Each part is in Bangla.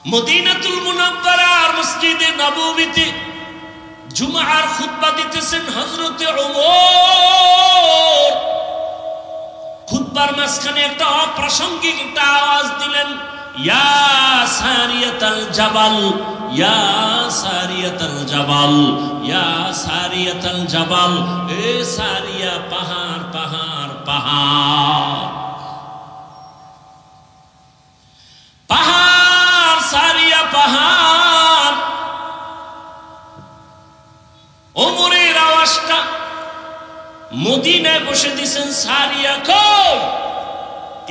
মদিনাতুল মুনাওয়ারার মসজিদে নববীতে জুমার খুতবা দিতেছেন হযরতে ওমর। খুতবার মাঝখানে একটা অপ্রাসঙ্গিক একটা আওয়াজ দিলেন, ইয়া সারিয়াতাল জাবাল, ইয়া সারিয়াতাল জাবাল, ইয়া সারিয়াতাল জাবাল। এ সারিয়া, পাহাড় পাহাড় পাহাড় পাহাড়, সারিয়া পাহাড়। ওমরের আওয়াজটা মদিনায় বসে দিয়েছেন, সারিয়া কই?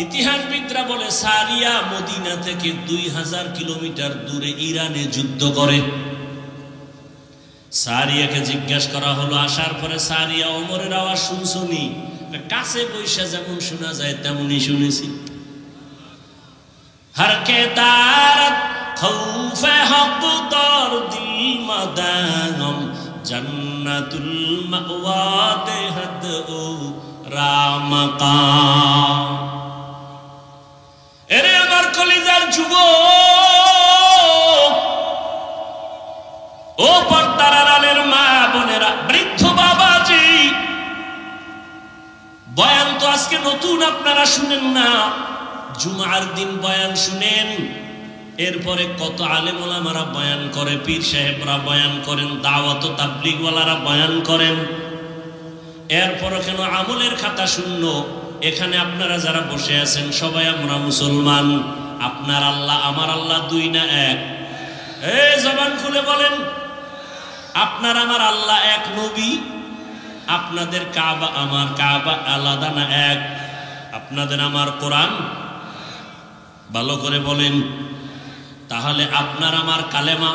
ইতিহাসবিদরা বলে সারিয়া মদিনা থেকে 2000 কিলোমিটার দূরে ইরানে যুদ্ধ করে। সারিয়াকে জিজ্ঞাসা করা হলো, আসার পরে সারিয়া, ওমরের আওয়াজ শুনছনি? কাছে বৈশা যেমন শোনা যায় তেমনই শুনেছি। हर के दारत खौफ हक दर दिल मदागम जन्नतुल मअवा देहद ओ रामका। এরে আমার কলিজার যুবক, ও পর্দার আড়ালের মা বোনেরা, বৃদ্ধ বাবাজি, বয়ান তো আজকে নতুন আপনারা শুনেন না, জুমার দিন বয়ান শুনেন। এরপরে কত আলেম ওলামারা বয়ান করে, পীর সাহেবরা বয়ান করেন, দাওয়াত ও তাবলীগ ওয়ালারা বয়ান করেন। এরপরও কেন আমলের খাতা শূন্য? এখানে আপনারা যারা বসে আছেন সবাই আমরা মুসলমান। আপনার আল্লাহ আমার আল্লাহ দুই না এক? এই জবান খুলে বলেন, আপনার আমার আল্লাহ এক? নবী আপনাদের কাবা আমার কাবা আলাদা না এক? আপনাদের আমার কোরআন ভালো করে বলেন। তাহলে আপনার আমার কালেমা,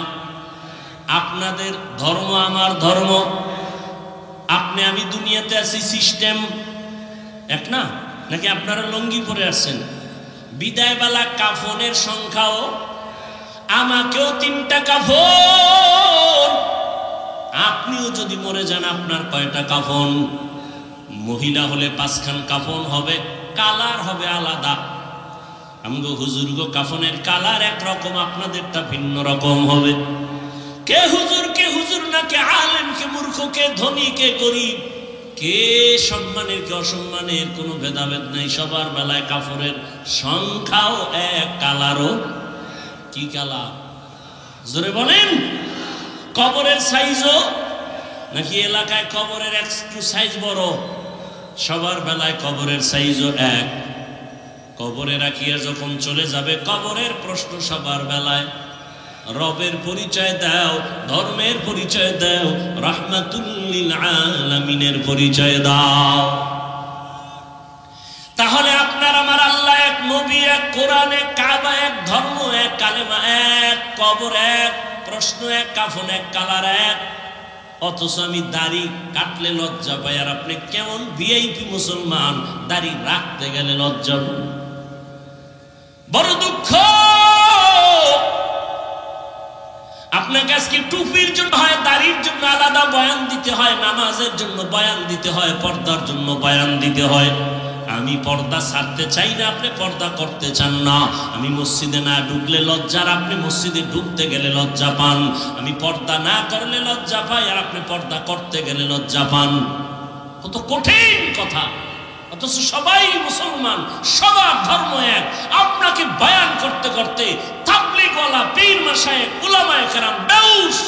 আপনাদের ধর্ম আমার ধর্ম, আপনি আমি দুনিয়াতে আছি সিস্টেম এক না? নাকি আপনারা লঙ্গি পরে আসছেন? বিদায়বেলা কাফনের সংখ্যাও, আমাকেও 3টা কাফন। আপনিও যদি মরে যান আপনার কয়টা কাফন? মহিলা হলে 5খান কাফন হবে, কালার হবে আলাদা। আমগো হুজুরগো কাফনের কালার একরকম, আপনাদেরটা ভিন্ন রকম হবে। কে হুজুর কে হুজুর না, কে আলেম কে মূর্খ, কে ধনী কে গরিব, কে সম্মানের কে অসম্মানের কোনো ভেদাভেদ নাই। সবার বেলায় কাফনের সংখ্যাও এক, কালারও কি কালার? জোরে বলেন। কবরের সাইজও নাকি এলাকায় কবরের একটু সাইজ বড়? সবার বেলায় কবরের সাইজও এক। কবরে রাখিয়া যখন চলে যাবে, কবরের প্রশ্ন সবার বেলায়, রবের পরিচয় দাও, ধর্মের পরিচয় দাও, রাহমাতুল লিল আলামিনের পরিচয় দাও। তাহলে আপনার আমার আল্লাহ এক, নবী এক, কোরআন এক, কাবা এক, ধর্ম এক, কালেমা এক, কবর এক, প্রশ্ন এক, কাফন এক, কালার এক। অথচ আমি দাড়ি কাটলে লজ্জা পাই, আর আপনি কেমন ভিআইপি মুসলমান, দাড়ি রাখতে গেলে লজ্জা পান। বড় দুঃখ। আপনাকে আজকে টুপির জন্য হয়, দাড়ির জন্য আলাদা বয়ান দিতে হয়, নামাজের জন্য বয়ান দিতে হয়, পর্দার জন্য বয়ান দিতে হয়। আমি পর্দা ছাড়তে চাই না, আপনি পর্দা করতে চান না। আমি মসজিদে না ঢুকলে লজ্জা, আর আপনি মসজিদে ঢুকতে গেলে লজ্জা পান। আমি পর্দা না করলে লজ্জা পাই, আর আপনি পর্দা করতে গেলে লজ্জা পান। কত কঠিন কথা। অথচ সবাই মুসলমান, সবার ধর্ম এক। আপনাকে বয়ান করতে করতে তাবলীগওয়ালা, পীর মাশায়েখ, উলামায়ে কেরাম বেউস।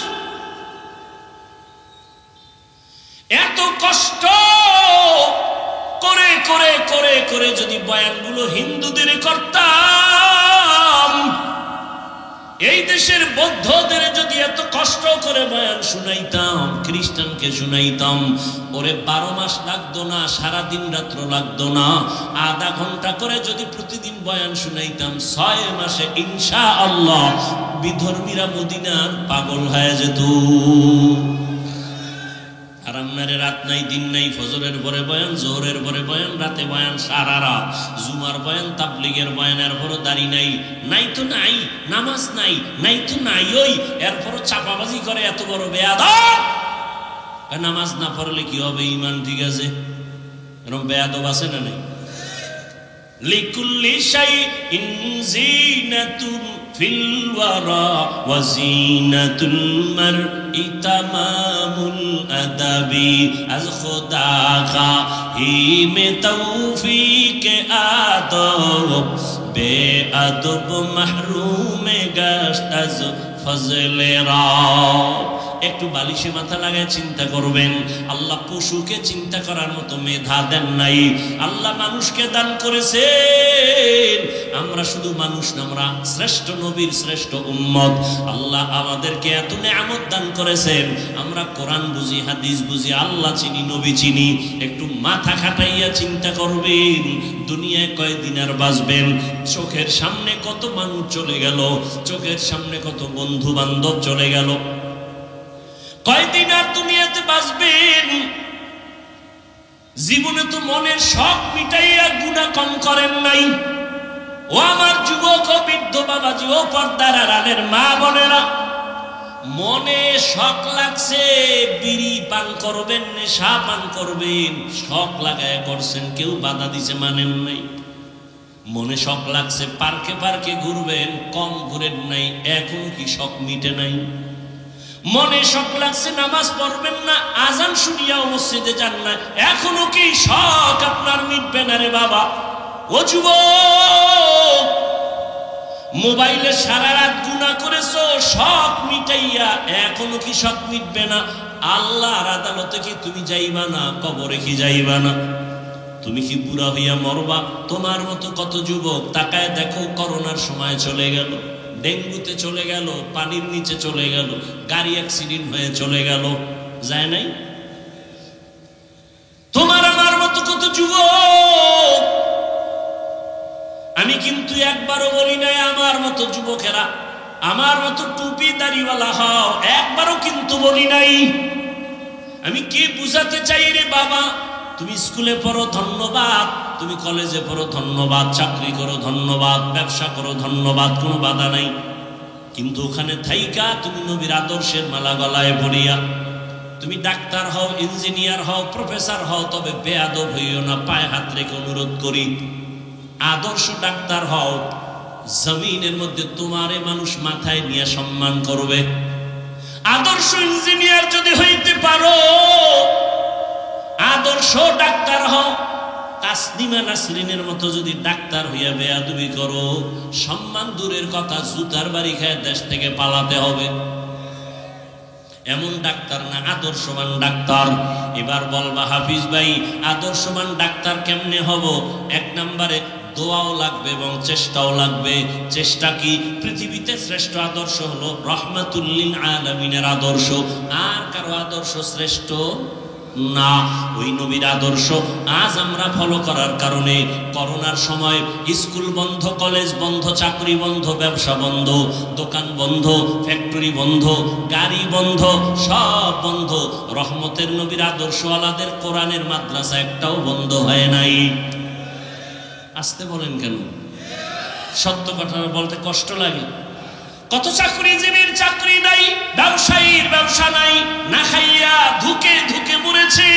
এত কষ্ট করে করে করে করে যদি বয়ানগুলো হিন্দুদের করতাম, এই দেশের বৌদ্ধদের যদি এত কষ্ট করে বয়ান শুনাইতাম, খ্রিস্টানকে শুনাইতাম, ওরে 12 মাস লাগতো না, সারাদিন রাত্র লাগতো না। আধা ঘন্টা করে যদি প্রতিদিন বয়ান শুনাইতাম, 6 মাসে ইনশাআল্লাহ বিধর্মীরা মদিনার পাগল হয়ে যেত। আর আপনারে রাত নাই দিন নাই, ফজরের পরে বয়ান, জোহরের পরে বয়ান, রাতে বয়ান, সারা রাত জুমার বয়ান, তাবলীগের বয়ান, এরপরও দাড়ি নাই, নাই তো নাই, নামাজ নাই, নাই তো নাই, ওই এরপরও চাপাবাজি করে। এত বড় বেয়াদব। নামাজ না পড়লে কি হবে? ঈমান ঠিক আছে, এরকম বেয়াদব আছে না নাই? লিকুল্লি শাইইন জিনাতুন ফিল ওয়ারা ওয়া জিনাতুল মারই তামামুল আদাবি আজ খোদা খাহি মে তৌফিক আদব বেআদব মাহরুম গাশত আজ ফজলে রব। একটু বালিশে মাথা লাগায় চিন্তা করবেন, আল্লাহ পশুকে চিন্তা করার মতো মেধা দেন নাই, আল্লাহ মানুষকে দান করেছেন। আমরা শুধু মানুষ না, আমরা শ্রেষ্ঠ নবীর শ্রেষ্ঠ উম্মত। আল্লাহ আমাদেরকে এত নেয়ামত দান করেছেন, আমরা কোরআন বুঝি, হাদিস বুঝি, আল্লাহ চিনি, নবী চিনি। একটু মাথা খাটাইয়া চিন্তা করবেন, দুনিয়ায় কয়দিন আর বাঁচবেন? চোখের সামনে কত মানুষ চলে গেল, চোখের সামনে কত বন্ধু বান্ধব চলে গেল, কয়দিন আর দুনিয়াতে বাঁচবেন? জীবনে তো মনের শখ মিটাইয়া গুনাহ কম করেন নাই। ও আমার যুবক ও বৃদ্ধ বাবাজি ও পর্দার আড়ালের মা বোনেরা, মনে শখ লাগছে বিড়ি পান করবেন, নেশা পান করবেন, শখ লাগায় করছেন, কেউ বাধা দিছে মানেন নাই। মনে শখ লাগছে পার্কে পার্কে ঘুরবেন, কম ঘুরেন নাই, এখনো কি শখ মিটে নাই? মনে শখ লাগছে নামাজ পড়বেন না, আজান শুনিয়াও মসজিদে যান না, এখনো কি শখ আপনার মিটবে না রে বাবা? ও যুবক, মোবাইলে সারা রাত গুনাহ করেছো, শখ মিটাইয়া এখনো কি শখ মিটবে না? আল্লাহর আদালতে কি তুমি যাইবা না? কবরে কি যাইবা না? তুমি কি বুড়া হইয়া মরবা? তোমার মতো কত যুবক তাকায় দেখো, করোনার সময় চলে গেল, ডেঙ্গুতে চলে গেল, পানির নিচে চলে গেল, গাড়ি অ্যাক্সিডেন্ট হয়ে চলে গেল, যায় নাই? তোমার আমার মতো কত যুবক। আমি কিন্তু একবারও বলি নাই আমার মতো যুবকেরা, আমার মতো টুপি দাড়িওয়ালা হও, একবারও কিন্তু বলি নাই। আমি কি বুঝাতে চাই রে বাবা? তুমি স্কুলে পড়ো ধন্যবাদ, তুমি কলেজে পড়ো ধন্যবাদ, চাকরি করো ধন্যবাদ, ব্যবসা করো ধন্যবাদ, কোনো বাধা নাই। কিন্তু ওখানে থাইকা তুমি নবীর আদর্শের মালা গলায় পড়িয়া তুমি ডাক্তার হও, ইঞ্জিনিয়ার হও, প্রফেসর হও, তবে বেয়াদব হইও না। পায়ে হাত রেখে অনুরোধ করি, আদর্শ ডাক্তার হও, জমিনের মধ্যে তোমারে মানুষ মাথায় নিয়ে সম্মান করবে। আদর্শ ইঞ্জিনিয়ার যদি হইতে পারো, আদর্শ ডাক্তার হও, তাসনিমা নাসরিনের মতো যদি ডাক্তার হইয়া বেয়াদবি করো, সম্মান দূরের কথা, জুতার বাড়ি খায় দেশ থেকে পালাতে হবে। এমন ডাক্তার না, আদর্শবান ডাক্তার। এবার বলবা হাফিজ ভাই আদর্শবান ডাক্তার কেমনে হব? এক নম্বরে দোয়াও লাগবে এবং চেষ্টাও লাগবে। চেষ্টা কি? পৃথিবীতে শ্রেষ্ঠ আদর্শ হলো রহমাতুল লিল আলামিনের আদর্শ, আর কারো আদর্শ শ্রেষ্ঠ না। ওই নবীর আদর্শ আজ আমরা ফলো করার কারণে করোনার সময় স্কুল বন্ধ, কলেজ বন্ধ, চাকরি বন্ধ, ব্যবসা বন্ধ, দোকান বন্ধ, ফ্যাক্টরি বন্ধ, গাড়ি বন্ধ, সব বন্ধ। রহমতের নবীর আদর্শওয়ালাদের কোরআনের মাদ্রাসা একটাও বন্ধ হয় নাই। আসতে বলেন কেন? সত্য কথা বলতে কষ্ট লাগে। কত চাকরিজীবীর চাকরি নাই, ব্যবসায়ীর ব্যবসা নাই, না খাইয়া ধুকে ধুকে মরেছে।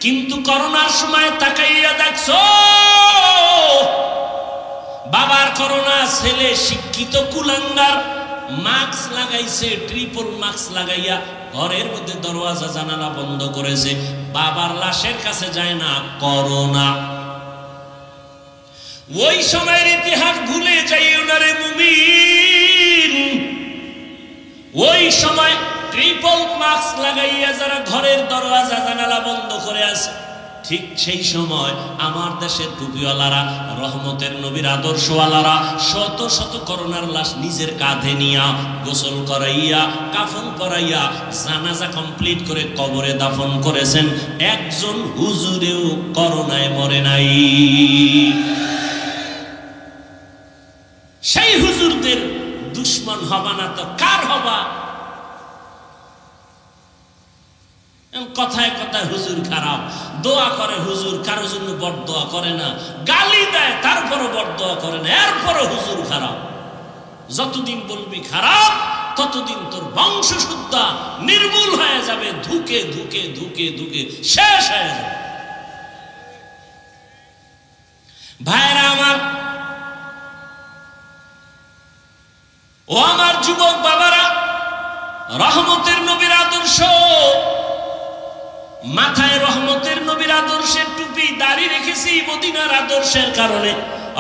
কিন্তু করোনার সময় তাকাইয়া দেখছো, বাবার করোনা, ছেলে শিক্ষিত কুলাঙ্গার, মাস্ক লাগাইছে, ট্রিপল মাস্ক লাগাইয়া ঘরের মধ্যে দরওয়াজা জানালা বন্ধ করেছে, বাবার লাশের কাছে যায় না। করোনা। ওই সময়ের ইতিহাস ভুলে যাইও না রে মুমিন। ওই সময় ট্রিপল মাস্ক লাগাইয়া যারা ঘরের দরওয়াজা জানালা বন্ধ করে আছে, ঠিক সেই সময় আমার দেশের টুপিওয়ালারা, রহমতের নবীর আদর্শওয়ালারা শত শত করোনার লাশ নিজের কাঁধে নিয়া গোসল করাইয়া, কাফন পরাইয়া, জানাজা কমপ্লিট করে কবরে দাফন করেছেন। একজন হুজুরেও করোনায় মরে নাই। সেই হুজুরদের দুশ্মন হবা না তো কার হবা? কথায় কথায় হুজুর খারাপ, দোয়া করে হুজুর, কারোর জন্য বড়দোয়া করে না, গালি দেয় তারপরও বড়দোয়া করে না, এরপরও হুজুর খারাপ। যতদিন বলবি খারাপ, ততদিন তোর বংশ শুদ্ধা নির্মূল হয়ে যাবে, ধুকে ধুকে ধুকে ধুকে শেষ হয়ে যাবে। ভাইরা আমার, ও আমার যুবক বাবারা, রহমতের নবীর আদর্শ, মাথায় রহমতের নবীর আদর্শের টুপি দাড়ি রেখেছি মদিনার আদর্শের কারণে।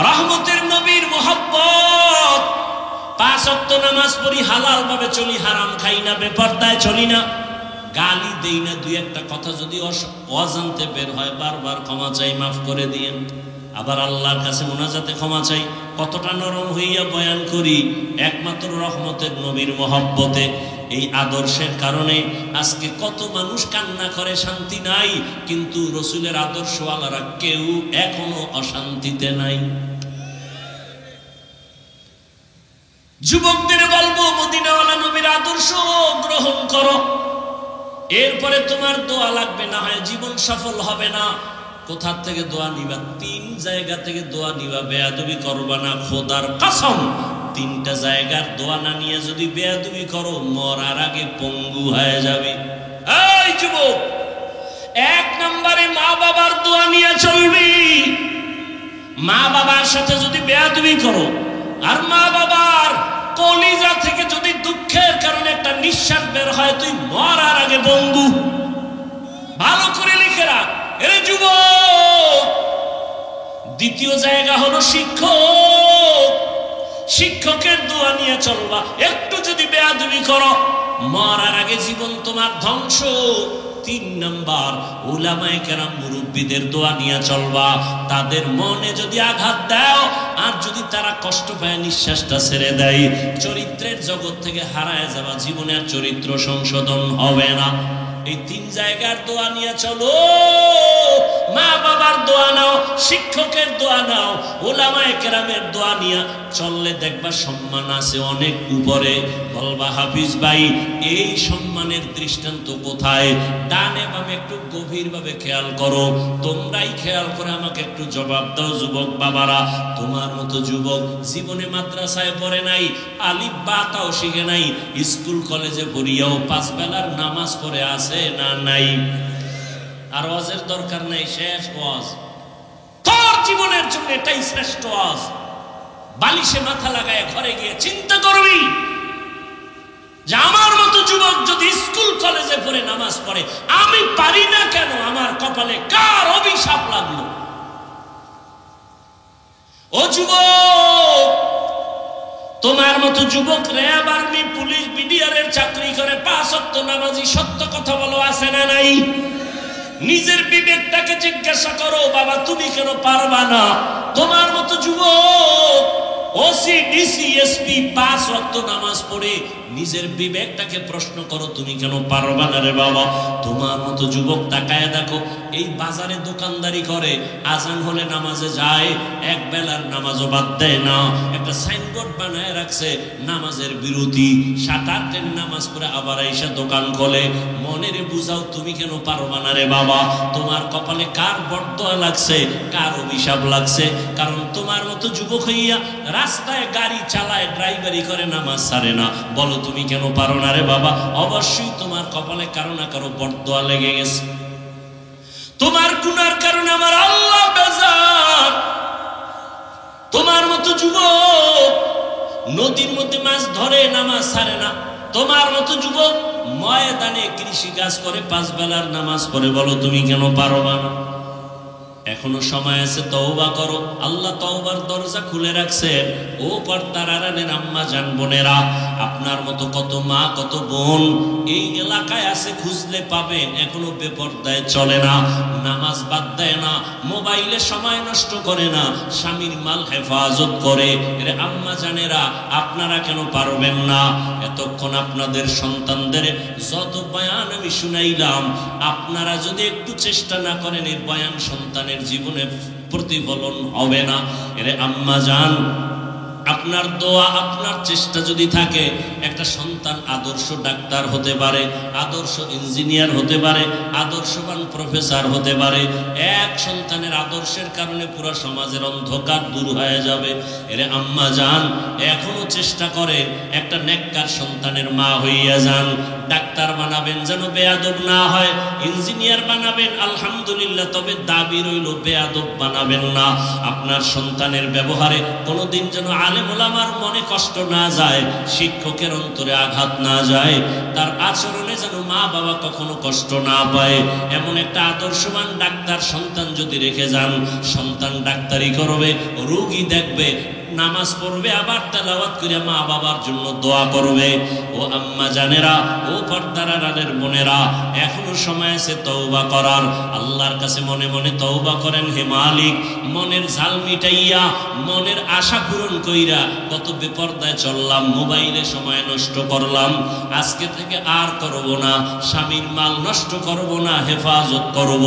রহমতের নবীর মোহাব্বত, 5 ওয়াক্ত নামাজ পড়ি, হালাল ভাবে চলি, হারাম খাই না, বেপরদায় চলি না, গালি দেই না। দুই একটা কথা যদি অজান্তে বের হয় বারবার ক্ষমা চাই, মাফ করে দিয়েন। আবার আল্লাহর কাছে মুনাজাতে ক্ষমা চাই। কতটা নরম হইয়া বয়ান করি, একমাত্র রহমতের নবীর মোহাব্বতে। এই আদর্শের কারণে আজকে কত মানুষ কান্না করে, শান্তি নাই, কিন্তু রসুলের আদর্শওয়ালারা কেউ এখনো অশান্তিতে নাই। যুবকদের বলবো, মদিনাওয়ালা নবীর আদর্শ গ্রহণ করো, এরপরে তোমার দোয়া লাগবে না, হয় জীবন সফল হবে না। কোথা থেকে দোয়া নিবা? 3 জায়গা থেকে দোয়া নিবা। বেয়াদবি করবা না, খোদার কসম। 3টা জায়গার দোয়া না নিয়ে যদি বেয়াদবি করো, মরার আগে পঙ্গু হয়ে যাবে। এই যুবক, 1 নম্বরে মা বাবার দোয়া নিয়ে চলবি। মা বাবার সাথে যদি বেয়াদবি করো, আর মা বাবার কলিজা থেকে যদি দুঃখের কারণে একটা নিঃশ্বাস বের হয়, তুই মরার আগে পঙ্গু। ভালো করে লিখে রাখ এরে যুবক। দ্বিতীয় জায়গা হলো শিক্ষক। শিক্ষকের দোয়া নিয়ে চলবা। একটু যদি বেয়াদবি করো, মরার আগে জীবন তোমার ধ্বংস। 3 নাম্বার, উলামায়ে কেরাম মুরব্বীদের দোয়া নিয়ে চলবা। তাদের মনে যদি আঘাত দাও, আর যদি তারা কষ্ট পায়, নিঃশ্বাসটা ছেড়ে দেয়, চরিত্রের জগৎ থেকে হারায় যাবা, জীবনের চরিত্র সংশোধন হবে না। এই 3 জায়গার দোয়া নিয়ে চলো। মা বাবার দোয়া নাও, শিক্ষকের দোয়া নাও, উলামায়ে কেরামের দোয়া নিয়ে চললে দেখবা সম্মান আছে অনেক উপরে। বলবা, হাফিজ ভাই, এই সম্মানের দৃষ্টান্ত কোথায়? ডানে বামে একটু গভীরভাবে খেয়াল করো। তোমরাই খেয়াল করে আমাকে একটু জবাব দাও যুবক বাবারা। তোমার মতো যুবক জীবনে মাদ্রাসায় পড়ে নাই, আলিফ বা তাও শিখে নাই, স্কুল কলেজে পড়িয়াও 5 বেলার নামাজ পড়ে আছে না নাই? আর ওয়াজের দরকার নাই, শেষ ওয়াজ। তোর জীবনের জন্য এটাই শ্রেষ্ঠ ওয়াজ। বালিশে মাথা লাগায় ঘরে গিয়ে চিন্তা করবি যে আমার মতো যুবক যদি স্কুল কলেজে পড়ে নামাজ পড়ে, আমি পারি না কেন? আমার কপালে কার অভিশাপ লাগলো? ও যুবক, তোমার মতো যুবক র্যাব, আর্মি, পুলিশ, বিডিআরের চাকরি করে, 5 ওয়াক্ত নামাজি, সত্য কথা বলো, আছে না নাই? নিজের বিবেকটাকে জিজ্ঞাসা করো, বাবা তুমি কেন পারবা না? তোমার মতো যুবক ওসি, ডিসি, এসপি 5 ওয়াক্ত নামাজ পড়ে, নিজের বিবেকটাকে প্রশ্ন করো, তুমি কেন পারবা না রে বাবা? তোমার মতো যুবক তাকায় দেখো, এই বাজারে দোকানদারি করে, আজান হলে নামাজে যায়, 1 বেলার নামাজও বাদ দেয় না। একটা সাইনবোর্ড বানায় রাখছে, নামাজের বিরতি, 7-8 টেনে নামাজ পড়ে আবার এসে দোকান খোলে। মনেরে বুঝাও, তুমি কেন পারবা না রে বাবা? তোমার কপালে কার বরদোয়া লাগছে, কার অভিশাপ লাগছে? কারণ তোমার মতো যুবক হইয়া রাস্তায় গাড়ি চালায়, ড্রাইভারি করে, নামাজ ছাড়ে না। বলো তুমি কেন পারো না রে বাবা? অবশ্যই তোমার কপালে কারো না কারো বরদোয়া লেগে গেছে। তোমার গুনার কারণে আমার আল্লাহ বেজার। তোমার মতো যুবক নদীর মধ্যে মাছ ধরে, নামাজ ছাড়ে না। তোমার মতো যুবক ময়দানে কৃষি কাজ করে, 5 বেলার নামাজ পড়ে। বলো তুমি কেন পারবা না? এখনো সময় আছে, তওবা করো। আল্লাহ তওবার দরজা খুলে রাখছেন। ও পর্দার আড়ালের আম্মা জান বোনেরা, আপনার মতো কত মা, কত বোন এই এলাকায় আছে, খুঁজলে পাবেন। এখনো বেপরদায় চলে না, নামাজ বাদ দেয় না, মোবাইলে সময় নষ্ট করে না, স্বামীর মাল হেফাজত করে। এর আম্মা জানেরা, আপনারা কেন পারবেন না? এতক্ষণ আপনাদের সন্তানদের যত বয়ান আমি শুনাইলাম, আপনারা যদি একটু চেষ্টা না করেন, এই বয়ান সন্তানের জীবনে প্রতিফলন হবে না। এরে আম্মা জান, আপনার দোয়া, আপনার চেষ্টা যদি থাকে, একটা সন্তান আদর্শ ডাক্তার হতে পারে, আদর্শ ইঞ্জিনিয়ার হতে পারে, আদর্শবান প্রফেসর হতে পারে। এক সন্তানের আদর্শের কারণে পুরো সমাজের অন্ধকার দূর হয়ে যাবে। এরে আম্মা জান, এখনো চেষ্টা করে একটা নেককার সন্তানের মা হইয়া যান। ডাক্তার বানাবেন যেন বেয়াদব না হয়, ইঞ্জিনিয়ার বানাবেন আলহামদুলিল্লাহ, তবে দাবি রইল বেয়াদব বানাবেন না। আপনার সন্তানের ব্যবহারে কোনোদিন যেন আলেম ওলামার মনে কষ্ট না যায়, শিক্ষকের অন্তরে আঘাত না যায়, তার আচরণে যেন মা বাবা কখনো কষ্ট না পায়, এমন একটা আদর্শবান ডাক্তার সন্তান যদি রেখে যান, সন্তান ডাক্তারি করবে, রোগী দেখবে, নামাজ পড়বে, আবার তেলাওয়াত করে মা বাবার জন্য দোয়া করবে। ও আম্মা জানেরা, ও পর্দার আড়ালের বোনেরা, এখনো সময় আছে তওবা করার। আল্লাহর কাছে মনে মনে তওবা করেন, হে মালিক, মনের ঝাল মিটাইয়া, মনের আশা পূরণ কইরা কত বেপরদায় চললাম, মোবাইলে সময় নষ্ট করলাম, আজকে থেকে আর করব না, স্বামীর মাল নষ্ট করব না, হেফাজত করব,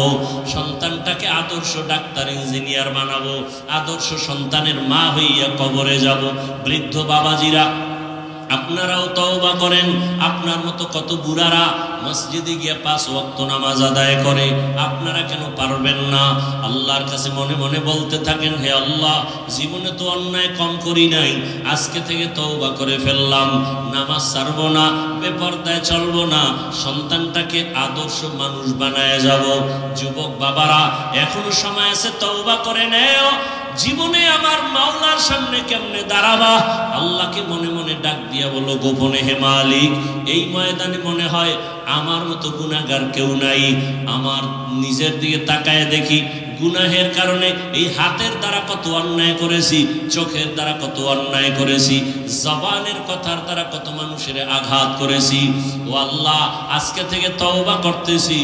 সন্তানটাকে আদর্শ ডাক্তার ইঞ্জিনিয়ার বানাবো, আদর্শ সন্তানের মা হইয়া কবরে যাব। বৃদ্ধ বাবাজিরা, আপনারাও তওবা করেন। আপনার মতো কত বুড়ারা মসজিদে গিয়ে 5 ওয়াক্ত নামাজ আদায় করে, আপনারা কেন পারবেন না? আল্লাহর কাছে মনে মনে বলতে থাকেন, হে আল্লাহ, জীবনে তো অন্যায় কম করি নাই, আজকে থেকে তওবা করে ফেললাম, নামাজ ছাড়বো না, বেপরদায় চলবো না, সন্তানটাকে আদর্শ মানুষ বানায় যাব। যুবক বাবারা, এখনো সময় আছে, তওবা করে নেও। জীবনে আমার মাওলার সামনে কেমনে দাঁড়াবা? আল্লাহকে মনে মনে ডাক দিয়া বলো গোপনে, হে মালিক, এই ময়দানে মনে হয় আমার মতো গুনাহগার কেউ নাই। আমার নিজের দিকে তাকায় দেখি, গুনাহের কারণে এই হাতের দ্বারা কত অন্যায় করেছি, চোখের দ্বারা কত অন্যায় করেছি, জবানের কথার দ্বারা কত মানুষের আঘাত করেছি। ও আল্লাহ, আজকে থেকে তওবা করতেছি,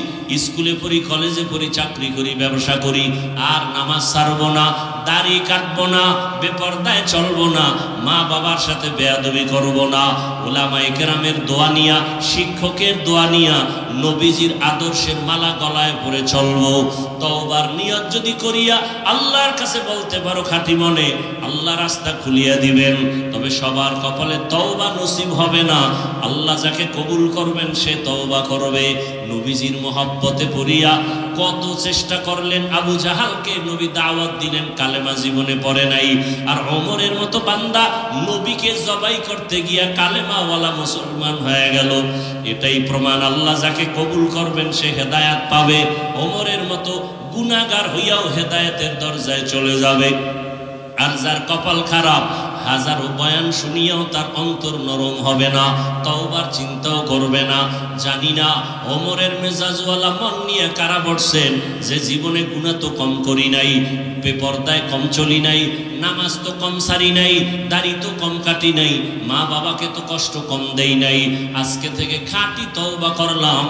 স্কুলে পড়ি, কলেজে পড়ি, চাকরি করি, ব্যবসা করি, আর নামাজ ছাড়বো না, দাড়ি কাটবো না, বেপরদায় চলবো না, মা বাবার সাথে বেয়াদবি করবো না, উলামায়ে কেরামের দোয়া নিয়া, শিক্ষকের দোয়া নিয়া, নবীজির আদর্শের মালা গলায় পরে চলবো। তওবার নিয়ত যদি করিয়া আল্লাহর কাছে বলতে পারো খাঁটি মনে, আল্লাহ রাস্তা খুলিয়া দিবেন। তবে সবার কপালে তওবা নসিব হবে না। আল্লাহ যাকে কবুল করবেন সে তওবা করবে। নবীজির মহব্বতে পড়িয়া কত চেষ্টা করলেন, আবু জাহালকে নবী দাওয়াত দিলেন, কালেমা জীবনে পড়ে নাই। আর ওমরের মতো বান্দা নবীকে জবাই করতে গিয়া কালেমাওয়ালা মুসলমান হয়ে গেল। এটাই প্রমাণ, আল্লাহ যাকে কবুল করবেন সে হেদায়াত পাবে। ওমরের মতো গুনাহগার হইয়াও হেদায়েতের দরজায় চলে যাবে। আর যার কপাল খারাপ, হাজারো বয়ান শুনিয়াও তার অন্তর নরম হবে না, তওবার চিন্তাও করবে না। জানি না ওমরের মেজাজওয়ালা মন নিয়ে কারা বসছেন, যে জীবনে গুনাহ তো কম করি নাই, বেপরদায় কম চলি নাই, নামাজ তো কম সারি নাই, দাড়ি তো কম কাটি নাই, মা বাবাকে তো কষ্ট কম দেই নাই, আজকে থেকে খাঁটি তওবা করলাম,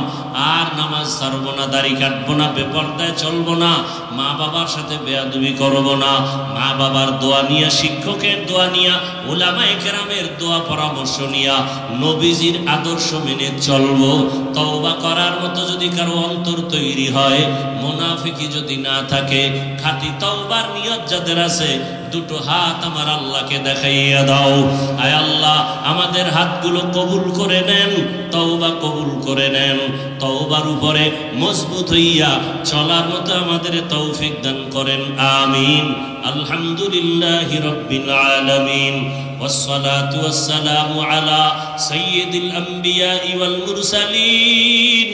আর নামাজ ছাড়বো না, দাড়ি কাটবো না, বেপরদায় চলবো না, মা বাবার সাথে বেয়াদবি করবো না। মা বাবার দোয়া নিয়া, শিক্ষকের দোয়া নিয়া, উলামায়ে কেরামের দোয়া পরামর্শ নিয়া, নবীজির আদর্শ মেনে চলবো। তওবা করার মতো যদি কারো অন্তর তৈরি হয়, মুনাফিকি যদি না থাকে, খাঁটি তওবার নিয়ত যাদের আছে, দুটো হাত আমার আল্লাহকে দেখাইয়া দাও। আয় আল্লাহ, আমাদের হাতগুলো কবুল করে নেন, তওবা কবুল করে নেন, তওবার উপরে মজবুত হইয়া চলার মতো আমাদের তৌফিক দান করেন, আমিন। আলহামদুলিল্লাহি রাব্বিল আলামিন, ওয়াসসালাতু ওয়াসসালামু আলা সাইয়্যিদিল আমবিয়াই ওয়াল মুরসালিন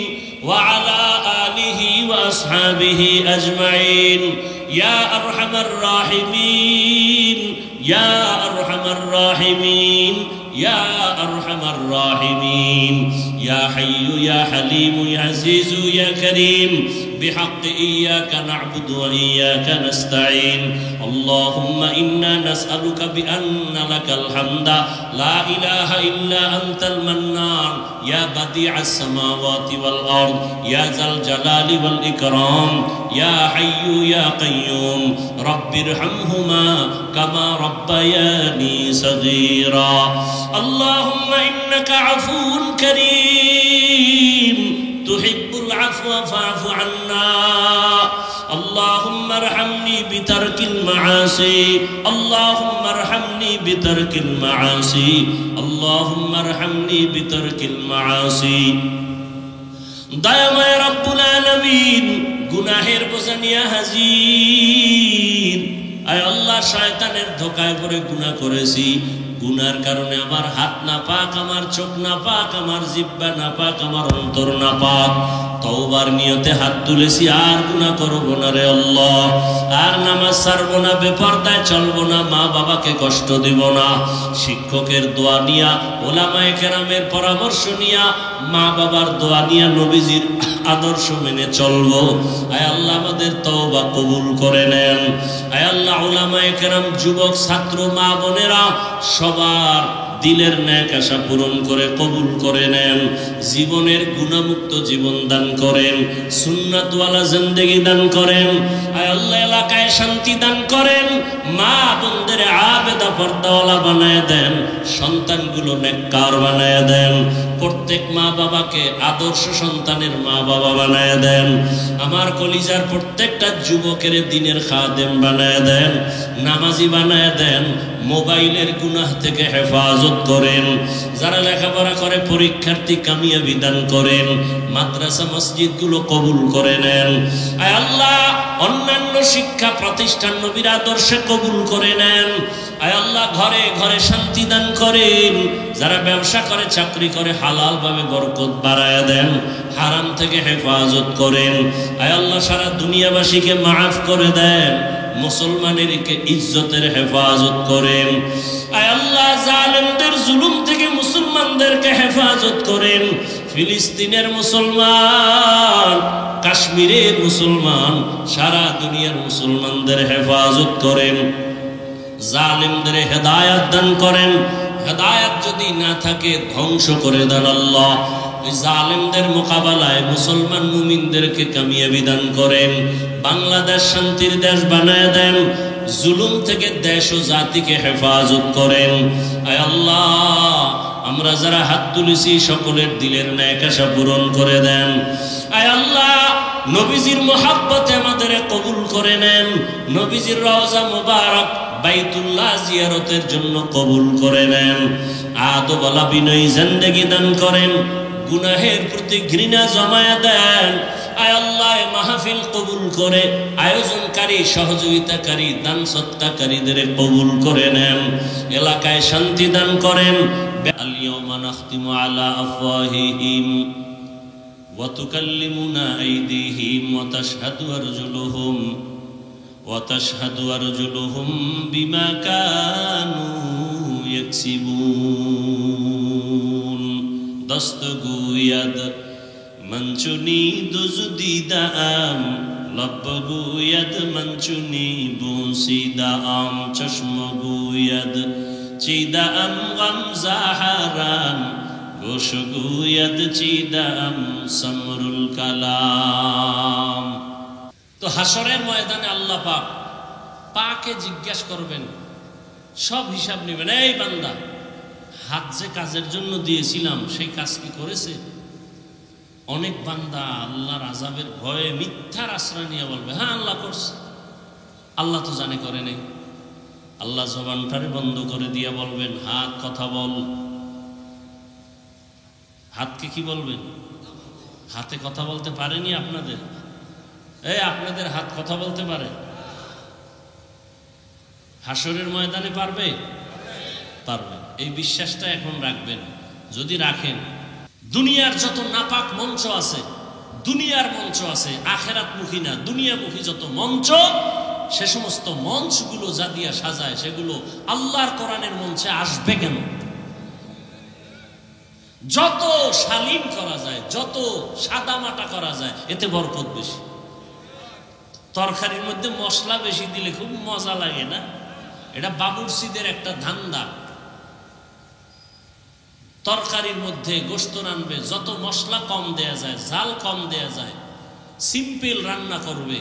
ওয়া আলা আলিহি ওয়া আসহাবিহি আজমাইন। ইয়া আরহামার রাহিমিন, ইয়া আরহামার রাহিমিন, ইয়া আরহামার রাহিমিন, ইয়া হাইয়্যু ইয়া হালিমু ইয়া আজিজু ইয়া কারীম, بحق إياك نعبد وإياك نستعين. اللهم إنا نسألك بأن لك الحمد لا إله إلا أنت المنان، يا بديع السماوات والأرض، يا ذا الجلال والإكرام، يا حي يا قيوم، رب ارحمهما كما ربياني صغيرا. اللهم إنك عفو كريم تحب العفو فاعف عنا. اللهم ارحمني بترك المعاصي، اللهم ارحمني بترك المعاصي، اللهم ارحمني بترك المعاصي. দয়াময় রব্বুল আলামিন, গুনাহের বোঝা নিয়ে হাজির। আয় আল্লাহ, শয়তানের ধোঁকায় পড়ে গুনাহ করেছি, গুনার কারণে আমার হাত নাপাক, আমার চোখ নাপাক, আমার জিহ্বা নাপাক, আমার অন্তর নাপাক। তওবার নিয়তে হাত তুলেছি, আর গুনাহ করব না রে আল্লাহ, আর নামাজ ছাড়বো না, বেপরদায় চলবো না, মা বাবাকে কষ্ট দিব না। শিক্ষকের দোয়া নিয়া, ওলামায়ে কেরামের পরামর্শ নিয়া, মা বাবার দোয়া নিয়া, নবীজির আদর্শ মেনে চলবো। আয় আল্লাহ আমাদের তওবা কবুল করে নেন। আয় আল্লাহ ওলামায়ে কেরাম, যুবক, ছাত্র, মা বোনেরা সবার দিলের ন্যাক আশা পূরণ করে কবুল করে নেন। জীবনের গুনাহমুক্ত জীবন দান করেন, সুন্নাতওয়ালা জিন্দেগি দান করেন। আয় আল্লাহ এলাকায় শান্তি দান করেন, মা বোনদের আবেদা পর্দাওয়ালা বানায় দেন, সন্তানগুলো নেককার বানায় দেন। প্রত্যেক মা বাবাকে আদর্শ সন্তানের মা বাবা বানায় দেন। আমার কলিজার প্রত্যেকটা যুবকের দিনের খাদেম বানায় দেন, নামাজি বানায় দেন। মোবাইলের গুনাহ থেকে হেফাজত করেন। যারা লেখাপড়া করে পরীক্ষার্থী কামিয়াবি দান করেন। মাদ্রাসা মসজিদগুলো কবুল করে নেন। আয় আল্লাহ অন্যান্য শিক্ষা প্রতিষ্ঠান নবীর আদর্শে কবুল করে নেন। আয় আল্লাহ ঘরে ঘরে শান্তি দান করেন। যারা ব্যবসা করে, চাকরি করে, হালাল ভাবে বরকত বাড়ায় দেন, হারাম থেকে হেফাজত করেন। আয় আল্লাহ সারা দুনিয়াবাসীকে মাফ করে দেন, মুসলমানেরকে ইজ্জতের হেফাজত করেন। আয় আল্লাহ জালেমদের জুলুম থেকে মুসলমানদেরকে হেফাজত করেন। ফিলিস্তিনের মুসলমান, কাশ্মীরের মুসলমান, সারা দুনিয়ার মুসলমানদের হেফাজত করেন। জালেমদের হেদায়াত দান করেন। হেদায়াত যদি না থাকে ধ্বংস করে দেন আল্লাহ। ওই জালেমদের মোকাবেলায় মুসলমান মুমিনদেরকে কামিয়াবি দান করেন। বাংলাদেশ শান্তির দেশ বানায় দেন। জুলুম থেকে দেশ ও জাতিকে হেফাজত করেন। আয় আল্লাহ আমরা যারা হাত তুলেছি সকলের দিলের ন্যাক আশা পূরণ করে দেন। আয় আল্লাহ নবীজির মোহাব্বতে আমাদের কবুল করে নেন। নবীজির রওজা মুবারক বাইতুল্লাহ জিয়ারতের জন্য কবুল করে নেন। আদবওয়ালা বিনয়ী জিন্দেগি দান করেন। গুনাহের প্রতি ঘৃণা জমায়া দেন। আয় আল্লাহ মাহফিল কবুল করে আয়োজনকারী, সহযোগিতাকারী, দান সৎকারীদের কবুল করে নেন। এলাকায় শান্তি দান করেন। আল-ইয়াওমা নাখতিমু আলা আফওয়াহিহিম ওয়া তুকাল্লিমুনা আইদিহিম ওয়া তাশহাদু আরজুলুহুম বিমা কানু ইয়াকসিবুন। দস্তগুয়াদ মঞ্চুনি দুজদিদাম, লব্বগুয়াদ মঞ্চুনি বুসিদাম, চশমগুয়াদ চিদাম গামজাহারাম, গোশগুয়াদ চিদাম সমরুল কালাম। তো হাসরের ময়দানে আল্লাহ পাক পাকে জিজ্ঞাসা করবেন, সব হিসাব নেবেন। এই বান্দা, হাত যে কাজের জন্য দিয়েছিলাম সেই কাজ কি করেছে? অনেক বান্দা আল্লাহর আযাবের ভয়ে মিথ্যার আশ্রয় নিয়ে বলবে, হ্যাঁ আল্লাহ করছে। আল্লাহ তো জানে করে নেই। আল্লাহ জবানটারে বন্ধ করে দিয়ে বলবেন, হাত কথা বল। হাতকে কি বলবেন? হাতে কথা বলতে পারেনি আপনাদের? আপনাদের হাত কথা বলতে পারে? হাসরের ময়দানে পারবে? পারবে। এই বিশ্বাসটা এখন রাখবেন। যদি রাখেন, দুনিয়ার যত নাপাক মঞ্চ আছে, দুনিয়ার মঞ্চ আছে, আখেরাতমুখী না দুনিয়ামুখী যত মঞ্চ, সে সমস্ত মঞ্চগুলো যা দিয়া সাজায় সেগুলো আল্লাহর কোরআনের মঞ্চে আসবে কেন? যত শালীন করা যায়, যত সাদামাটা করা যায়, এতে বরকত বেশি। তরকারির মধ্যে মশলা বেশি দিলে খুব মজা লাগে না? এটা বাবুর্চিদের একটা ধান্দা। তরকারির মধ্যে গোশত রানবে, যত মশলা কম দেয়া যায়, ঝাল কম দেয়া যায়, সিম্পল রান্না করবে,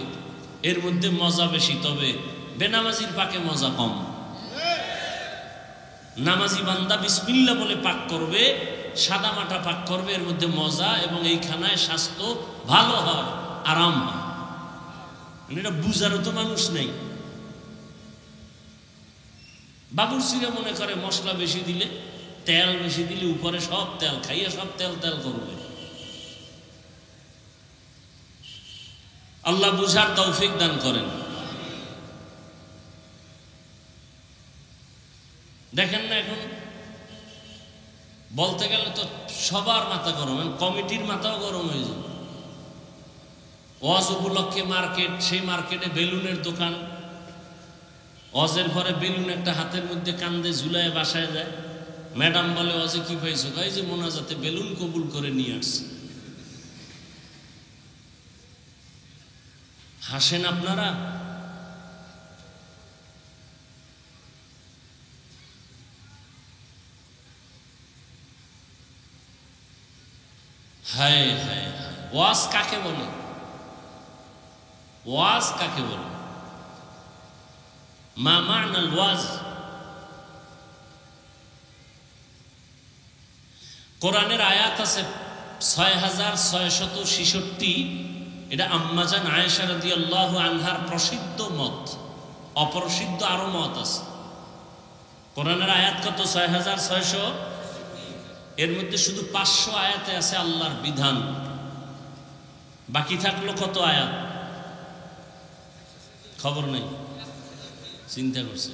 এর মধ্যে মজা বেশি। তবে বেনামাজির পাকে মজা কম। নামাজি বান্দা বিসমিল্লাহ বলে পাক করবে, সাদা মাটা পাক করবে, এর মধ্যে মজা এবং এই খানায় স্বাস্থ্য ভালো হয়, আরাম হয়। এটা বুঝারও তো মানুষ নেই। বাবুর্চিরা মনে করে মশলা বেশি দিলে, তেল বেশি দিলে উপরে সব তেল খাইয়া সব তেল তেল করবে। আল্লাহ বুঝার তৌফিক দান করেন। দেখেন না এখন বলতে গেলে তো সবার মাথা গরম, কমিটির মাথাও গরম হয়ে যায়। ওয়াজ উপলক্ষে মার্কেট, সেই মার্কেটে বেলুনের দোকান, ওয়াজের ঘরে বেলুন একটা হাতের মধ্যে কান্দে ঝুলায় বাসায় যায়। ম্যাডাম বলে ওয়াজে কি পাইছো? এই যে মোনাজাতে বেলুন কবুল করে নিয়ে আসছে। হাসেন আপনারা? হায় হায় হায়, ওয়াজ কাকে বলে? ওয়াজ কাকে বলে? মা মা'নাল ওয়াজ? কোরআনের আয়াত আছে 6666। এটা আম্মাজান আয়েশা রাদিয়াল্লাহু আনহার প্রসিদ্ধ মত, অপ্রসিদ্ধ আরো মত আছে। কোরআনের আয়াত কত? 6600। এর মধ্যে শুধু 500 আয়াতে আছে আল্লাহর বিধান। বাকি থাকলো কত আয়াত? খবর নেই, চিন্তা করছে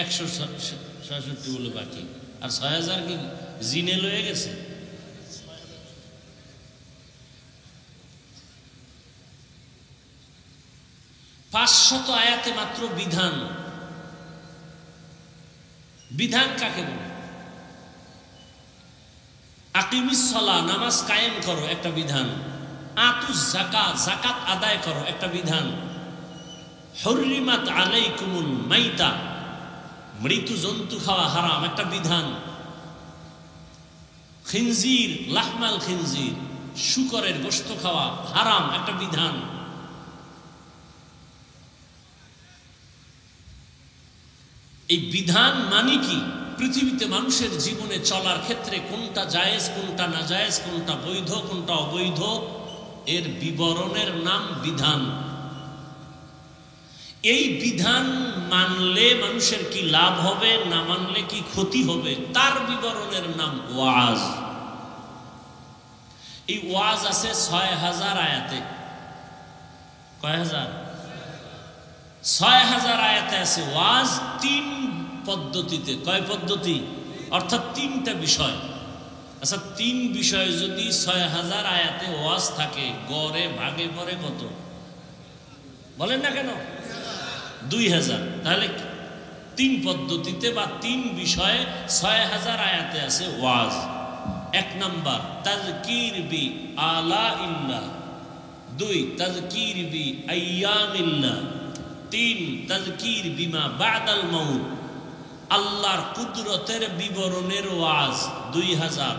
166 বলে বাকি, আর 6000 কি জিনে লয়ে গেছে? পাঁচশত আয়াতে মাত্র বিধান। বিধান কাকে বলে? আকিমিস সালাহ, নামাজ কায়েম করো, একটা বিধান। আতুজ যাকাত, যাকাত আদায় করো, একটা বিধান। হুররিমাত আলাইকুমুল মাইতা, মৃত জন্তু খাওয়া হারাম, একটা বিধান। খিনজির, লাহমাল খিনজির, শূকরের গোশত খাওয়া হারাম, একটা বিধান। এই বিধান মানে কি? পৃথিবীতে মানুষের জীবনে চলার ক্ষেত্রে কোনটা জায়েজ, কোনটা না জায়েজ, কোনটা বৈধ, কোনটা অবৈধ, এর বিবরণের নাম বিধান। এই বিধান মানলে মানুষের কি লাভ হবে, না মানলে কি ক্ষতি হবে, তার বিবরণের নাম ওয়াজ। এই ওয়াজ আছে 6000 আয়াতে। কয় হাজার? 6000 আয়াতে আছে ওয়াজ, 3 পদ্ধতিতে। কয় পদ্ধতি? অর্থাৎ 3টা বিষয়। আচ্ছা, 3 বিষয় যদি 6000 আয়াতে ওয়াজ থাকে, গড়ে ভাগে পড়ে কত? বলেন না কেন? 2000। তাহলে 3 পদ্ধতিতে বা 3 বিষয়ে 6000 আয়াতে আছে ওয়াজ। 1 নাম্বার তাযকির বি আলা ইল্লাহ, 2 তাযকির বি আইয়ামিল্লাহ, 3 তাযকির বিমা বাদাল মাউত, আল্লাহর কুদরতের বিবরণের ওয়াজ 2000,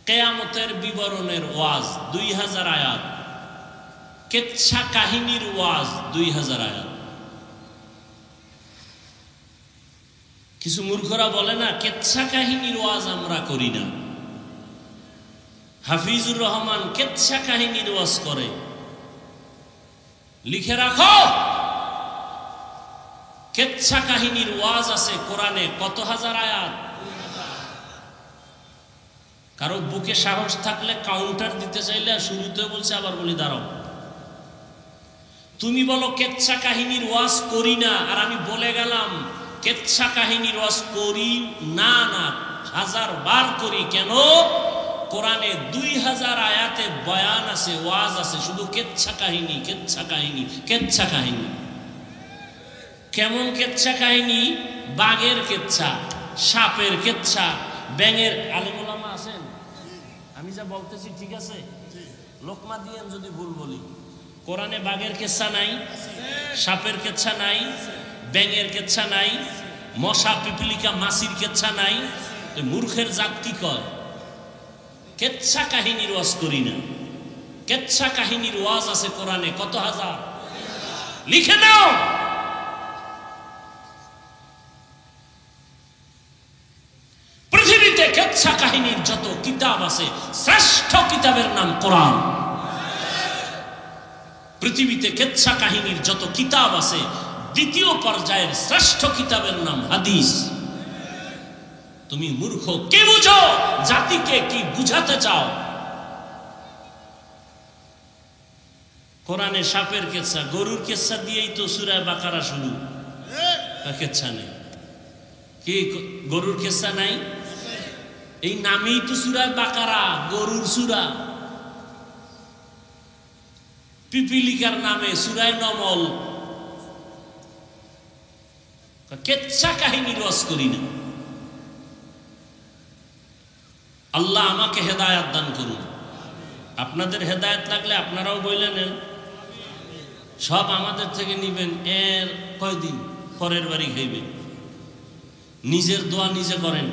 কিয়ামতের বিবরণের ওয়াজ 2000 আয়াত, কেচ্ছা কাহিনীর ওয়াজ 2000 আয়াত। কিছু মূর্খরা বলে না কেচ্ছা কাহিনীর ওয়াজ আমরা করি না। হাফিজুর রহমান কেচ্ছা কাহিনীর ওয়াজ করে। লিখে রাখো, কেচ্ছা কাহিনীর ওয়াজ আছে কোরআনে কত হাজার আয়াত? কারো বুকে সাহস থাকলে কাউন্টার দিতে চাইলে শুরুতে বলছে, আবার বলি দাঁড়াও। তুমি বলো কেচ্ছা কাহিনীর ওয়াজ করি না, আর আমি বলে গেলাম কেচ্ছা কাহিনীর ওয়াজ করি না। না, 1000 বার করি। কেন? কোরআনে 2000 আয়াতে বয়ান আছে, ওয়াজ আছে, শুধু কেচ্ছা কাহিনী, কেচ্ছা কাহিনী, কেচ্ছা কাহিনী। কেমন কেচ্ছা কাহিনী? বাঘের কেচ্ছা, সাপের কেচ্ছা, ব্যাঙের। আলেম ওলামা আছেন? আমি যা বলতেছি ঠিক আছে? লোকমা দিয়েন যদি ভুল বলি। কোরআনে বাঘের কেচ্ছা নাই, সাপের কেচ্ছা নাই, ব্যাঙের কেচ্ছা নাই, মশা পিপিলিকা মাছির কেচ্ছা নাই। মূর্খের জাত কি কয়? কেচ্ছা কাহিনীর ওয়াজ করি না। কেচ্ছা কাহিনীর ওয়াজ আছে কোরআনে কত হাজার? লিখে নাও। পৃথিবীতে কেচ্ছা কাহিনীর যত কিতাব আছে, শ্রেষ্ঠ কিতাবের নাম কোরআন। পৃথিবীতে কেচ্ছা কাহিনীর যত কিতাব আছে, দ্বিতীয় পর্যায়ের শ্রেষ্ঠ কিতাবের নাম হাদিস। তুমি মূর্খ, কে বুঝো জাতিকে কি বুঝাতে চাও? কোরআনে সাপের কেচ্ছা, গরুর কেচ্ছা দিয়েই তো সূরা বাকারা শুরু। কেচ্ছা নেই কি? গরুর কেচ্ছা নাই? এই নামেই তো সূরা বাকারা, গরুর সূরা। পিপিলিকার নামে সূরা নমল। কেচ্ছা কাহিনী রস করি না। আল্লাহ আমাকে হেদায়েত দান করুন। আপনাদের হেদায়েত লাগলে আপনারাও বইলে নেন, সব আমাদের থেকে নিবেন। এর কয়দিন পরের বাড়ি খাইবেন। নিজের দোয়া নিজে করেন।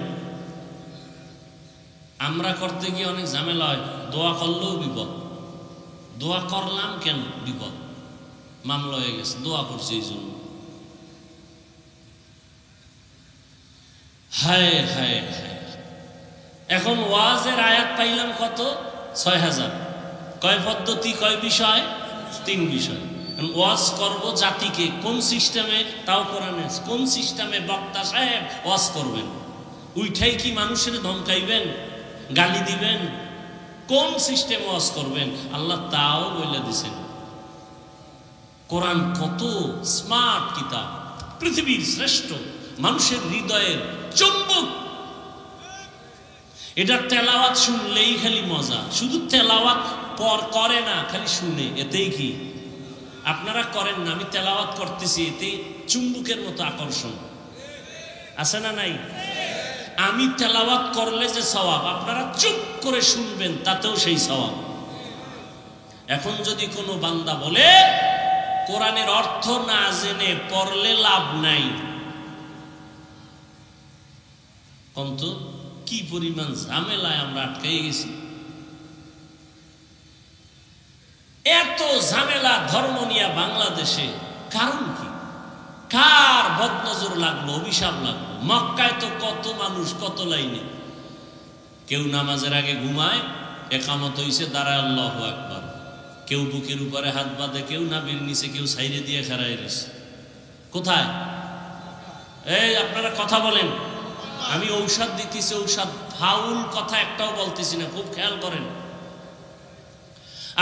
আমরা করতে গিয়ে অনেক ঝামেলা হয়। দোয়া করলেও বিপদ। দোয়া করলাম কেন? বিপদ, মামলা হয়ে গেছে, দোয়া করছি এই জন্য। হায় হায় হায়। এখন ওয়াজের আয়াত পাইলাম কত? ৬,০০০। কয় পদ্ধতি, কয় বিষয়? ৩ বিষয়। ওয়াজ করব জাতিকে কোন সিস্টেমে? তাও কোরআনে। কোন সিস্টেমে বক্তা সাহেব ওয়াজ করবেন? উইঠাই কি মানুষের ধমকাইবেন, গালি দিবেন? কোন সিস্টেম ওয়াজ করবেন? আল্লাহ তাও বলে দিছেন। কোরআন কত স্মার্ট কিতাব, পৃথিবীর শ্রেষ্ঠ, মানুষের হৃদয়ের চুম্বক। এটা তেলাওয়াত শুনলেই খালি মজা। শুধু তেলাওয়াত পর করে না, খালি শুনে, এতেই কি? আপনারা করেন না, আমি তেলাওয়াত করতেছি, এতে চুম্বকের মতো আকর্ষণ আছে না নাই? আমি তেলাওয়াত করলে যে সওয়াব, আপনারা চুপ করে শুনবেন তাতেও সেই সওয়াব। এখন যদি কোনো বান্দা বলে কোরআনের অর্থ না জেনে পড়লে লাভ নাই, কিন্তু কি পরিমাণ ঝামেলায় আমরা আটকাই গেছি। এত ঝামেলা ধর্ম নিয়ে বাংলাদেশে, কারণ কি? কার বদনজর লাগলো, অভিশাপ লাগলো? মক্কায় তো কত মানুষ, কত লাইনে। কেউ নামাজের আগে ঘুমায়, একামত হইছে, দাঁড়ায় আল্লাহু আকবার। কেউ বুকের উপরে হাত বাঁধে, কেউ নাভির নিচে, কেউ সাইডে দিয়ে খাড়ায় রয়েছে। কোথায়? এই আপনারা কথা বলেন। আমি ঔষধ দিতেছি, ঔষধ ফাউল কথা একটাও বলতেছি না, খুব খেয়াল করেন।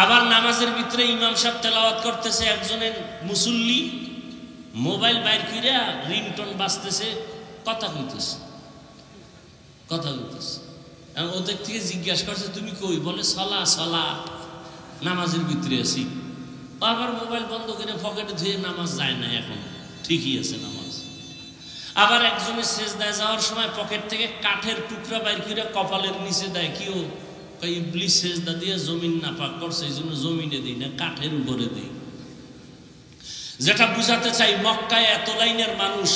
আবার নামাজের ভিতরে ইমাম সাহেব তেলাওয়াত করতেছে, একজনের মুসল্লি মোবাইল বাইর কইরা রিংটোন বাজতেছে, কথা কইতেছে, কথা কইতেছে। ওদের থেকে জিজ্ঞাসা করছে তুমি কই? বলে সলা সলা, নামাজের ভিতরে আছি। আবার মোবাইল বন্ধ করে পকেটে ধুয়ে নামাজ যায় না, এখন ঠিকই আছে নামাজ। আবার একজনের সেজদায় যাওয়ার সময় পকেট থেকে কাঠের টুকরা বাইর করে কপালের নিচে দেয়। কিও? ইবলিস সেজদা দিয়ে জমিন নাপাক করছে, এই জন্য জমিনে দিই না, কাঠের উপরে দিই। যেটা বুঝাতে চাই, মক্কায় এত লাইনের মানুষ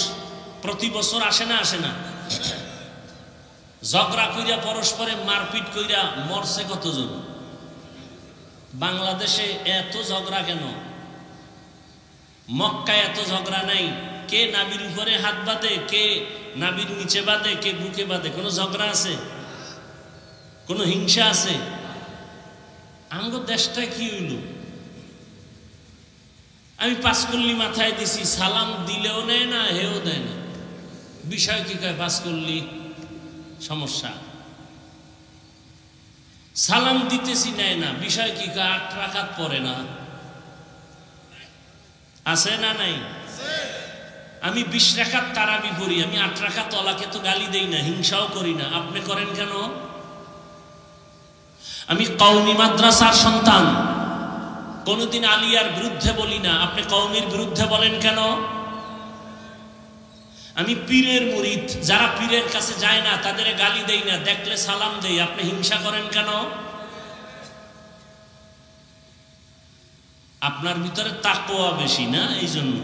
প্রতি বছর আসে না? আসে না? ঝগড়া কইরা, পরস্পরে মারপিট কইরা মরছে কতজন? বাংলাদেশে এত ঝগড়া কেন? মক্কায় এত ঝগড়া নাই। কে নাবির উপরে হাত বাঁধে, কে নাবির নিচে বাঁধে, কে বুকে বাঁধে? কোনো ঝগড়া আছে? কোনো হিংসা আছে? আমগো দেশটা কি হইল? আমি 5 কল্লি মাথায় দিছি, সালাম দিলেও নেয় না, হেও দেয় না। বিষয় কি? কয় 5 কল্লি সমস্যা। সালাম দিতেছি, নেয় না, বিষয় কি? কয় 8 রাকাত পড়ে না। আছে না নাই? আমি 20 রাকাত তারাবি পড়ি, আমি 8 রাকাত ওলাকে তো গালি দেই না, হিংসাও করি না। আপনি করেন কেন? আমি কওমি মাদ্রাসার সন্তান, কোনদিন আলিয়ার বিরুদ্ধে বলি না। আপনি কওমির বিরুদ্ধে বলেন কেন? আমি পীরের মুরিদ, যারা পীরের কাছে যায় না তাদের গালি দেই না, দেখলে সালাম দেই। আপনি হিংসা করেন কেন? আপনার ভিতরে তাকওয়া বেশি না, এই জন্য।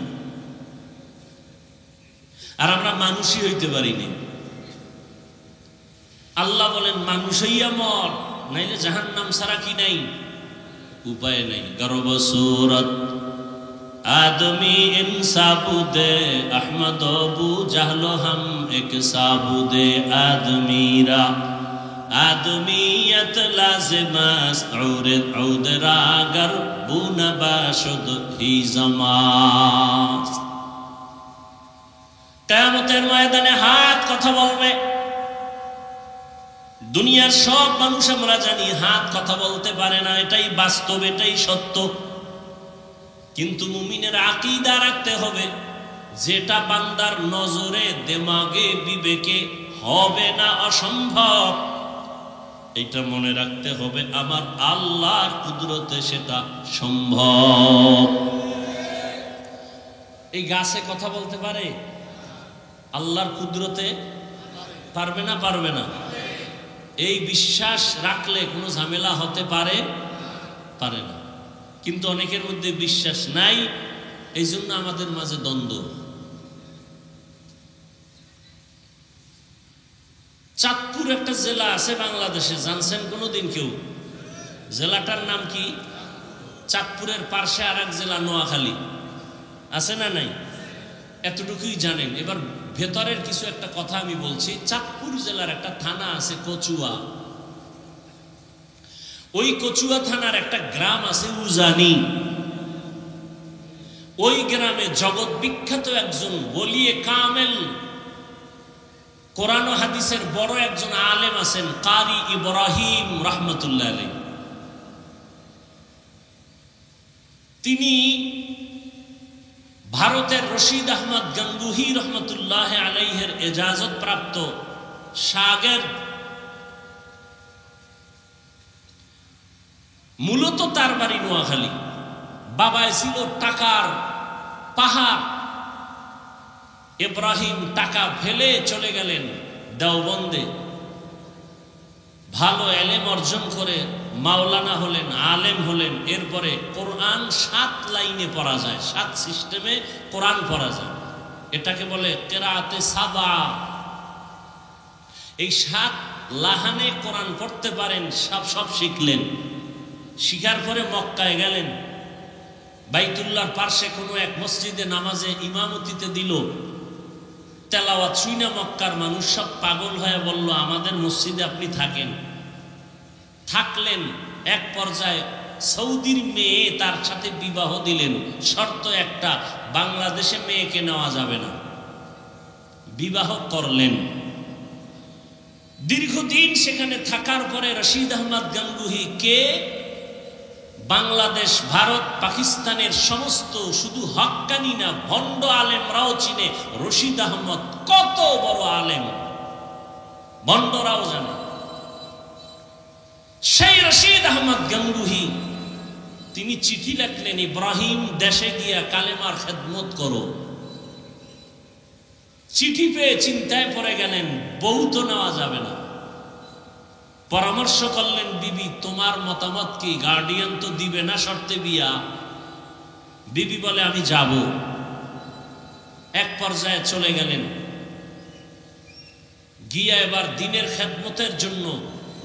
আর আমরা মানুষই হইতে পারিনি। আল্লাহ বলেন মানুষ হইয়া মর, নাইলে জাহান্নাম ছাড়া কি নাই? উপায় নাই। গর্ব সুরত आदमी इन साबुदे अहमद अबू जहलो हम एक साबुदे आदमीरा आदमीयत लाजिमस्त औरत औदरागर बुनबाशुद ही जमास। কিয়ামতের ময়দানে হাত কথা বলবে। দুনিয়ার সব মানুষ আমরা জানি হাত কথা বলতে পারে না, এটাই বাস্তব, এটাই সত্য। কিন্তু মুমিনের আকীদা রাখতে হবে, যেটা বান্দার নজরে, দিমাগে, বিবেকে হবে না অসম্ভব, এটা মনে রাখতে হবে, আমার আল্লাহর কুদরতে সেটা সম্ভব। এই গাছে কথা বলতে পারে? আল্লাহর কুদরতে পারবে না? পারবে না? এই বিশ্বাস রাখলে কোনো ঝামেলা হতে পারে? পারে না। কিন্তু অনেকের মধ্যে বিশ্বাস নাই, এই জন্য আমাদের মাঝে দ্বন্দ্ব। চাঁদপুর একটা জেলা আছে বাংলাদেশে, জানছেন কোনোদিন কেউ? জেলাটার নাম কি? চাঁদপুরের পার্শ্বে আর এক জেলা নোয়াখালী আছে না নাই? এতটুকুই জানেন। এবার ভেতরের কিছু একটা কথা আমি বলছি। চাঁদপুর জেলার একটা থানা আছে কচুয়া। ওই কচুয়া থানার একটা গ্রাম আছে উজানি। ওই গ্রামে জগৎ বিখ্যাত একজন ওলিয়ে কামেল, কোরআন ও হাদিসের বড় একজন আলেম আছেন, কারি ইব্রাহিম রহমতুল্লাহ আলাইহি। তিনি ভারতের রশিদ আহমদ গঙ্গুহি রহমতুল্লাহ আলাইহের এজাজত প্রাপ্ত শাগির্দ। মূলত তার বাড়ি নোয়াখালী। বাবায় ছিল টাকার পাহাড়। ইব্রাহিম টাকা ফেলে চলে গেলেন দেওবন্দে, ভালো এলেম অর্জন করে মাওলানা হলেন, আলেম হলেন। এরপরে কোরআন 7 লাইনে পড়া যায়, 7 সিস্টেমে কোরআন পড়া যায়। এটাকে বলে কেরাতে সাবা। এই 7 লাহানে কোরআন পড়তে পারেন, সব শিখলেন। শিখার পরে মক্কায় গেলেন, বাইতুল্লাহর পার্শ্বে কোনো এক মসজিদে নামাজে ইমামতিতে দিল। তেলাওয়াত শুইনা মক্কার মানুষ সব পাগল হয়ে বলল, আমাদের মসজিদে আপনি থাকেন। থাকলেন। এক পর্যায়ে সৌদির মেয়ে তার সাথে বিবাহ দিলেন। শর্ত একটা, বাংলাদেশে মেয়েকে নেওয়া যাবে না। বিবাহ করলেন। দীর্ঘদিন সেখানে থাকার পরে রশিদ আহমদ গঙ্গুহি কে বাংলাদেশ, ভারত, পাকিস্তানের সমস্ত শুধু হক্কানি না ভণ্ড আলেমরাও চিনে। রশিদ আহমদ কত বড় আলেম, ভণ্ডরাও জানে। সেই রশিদ আহমদ গঙ্গুহি তিনি চিঠি লিখলেন, ইব্রাহিম দেশে গিয়া কালেমার খেদমত করো। চিঠি পেয়ে চিন্তায় পড়ে গেলেন, বউ তো নেওয়া যাবে না। পরামর্শ করলেন, বিবি তোমার মতামত কি? গার্ডিয়ান তো দিবে না শর্তে বিয়া। বিবি বলে, আমি যাব। এক পর্যায়ে চলে গেলেন। গিয়া এবার দিনের খেদমতের জন্য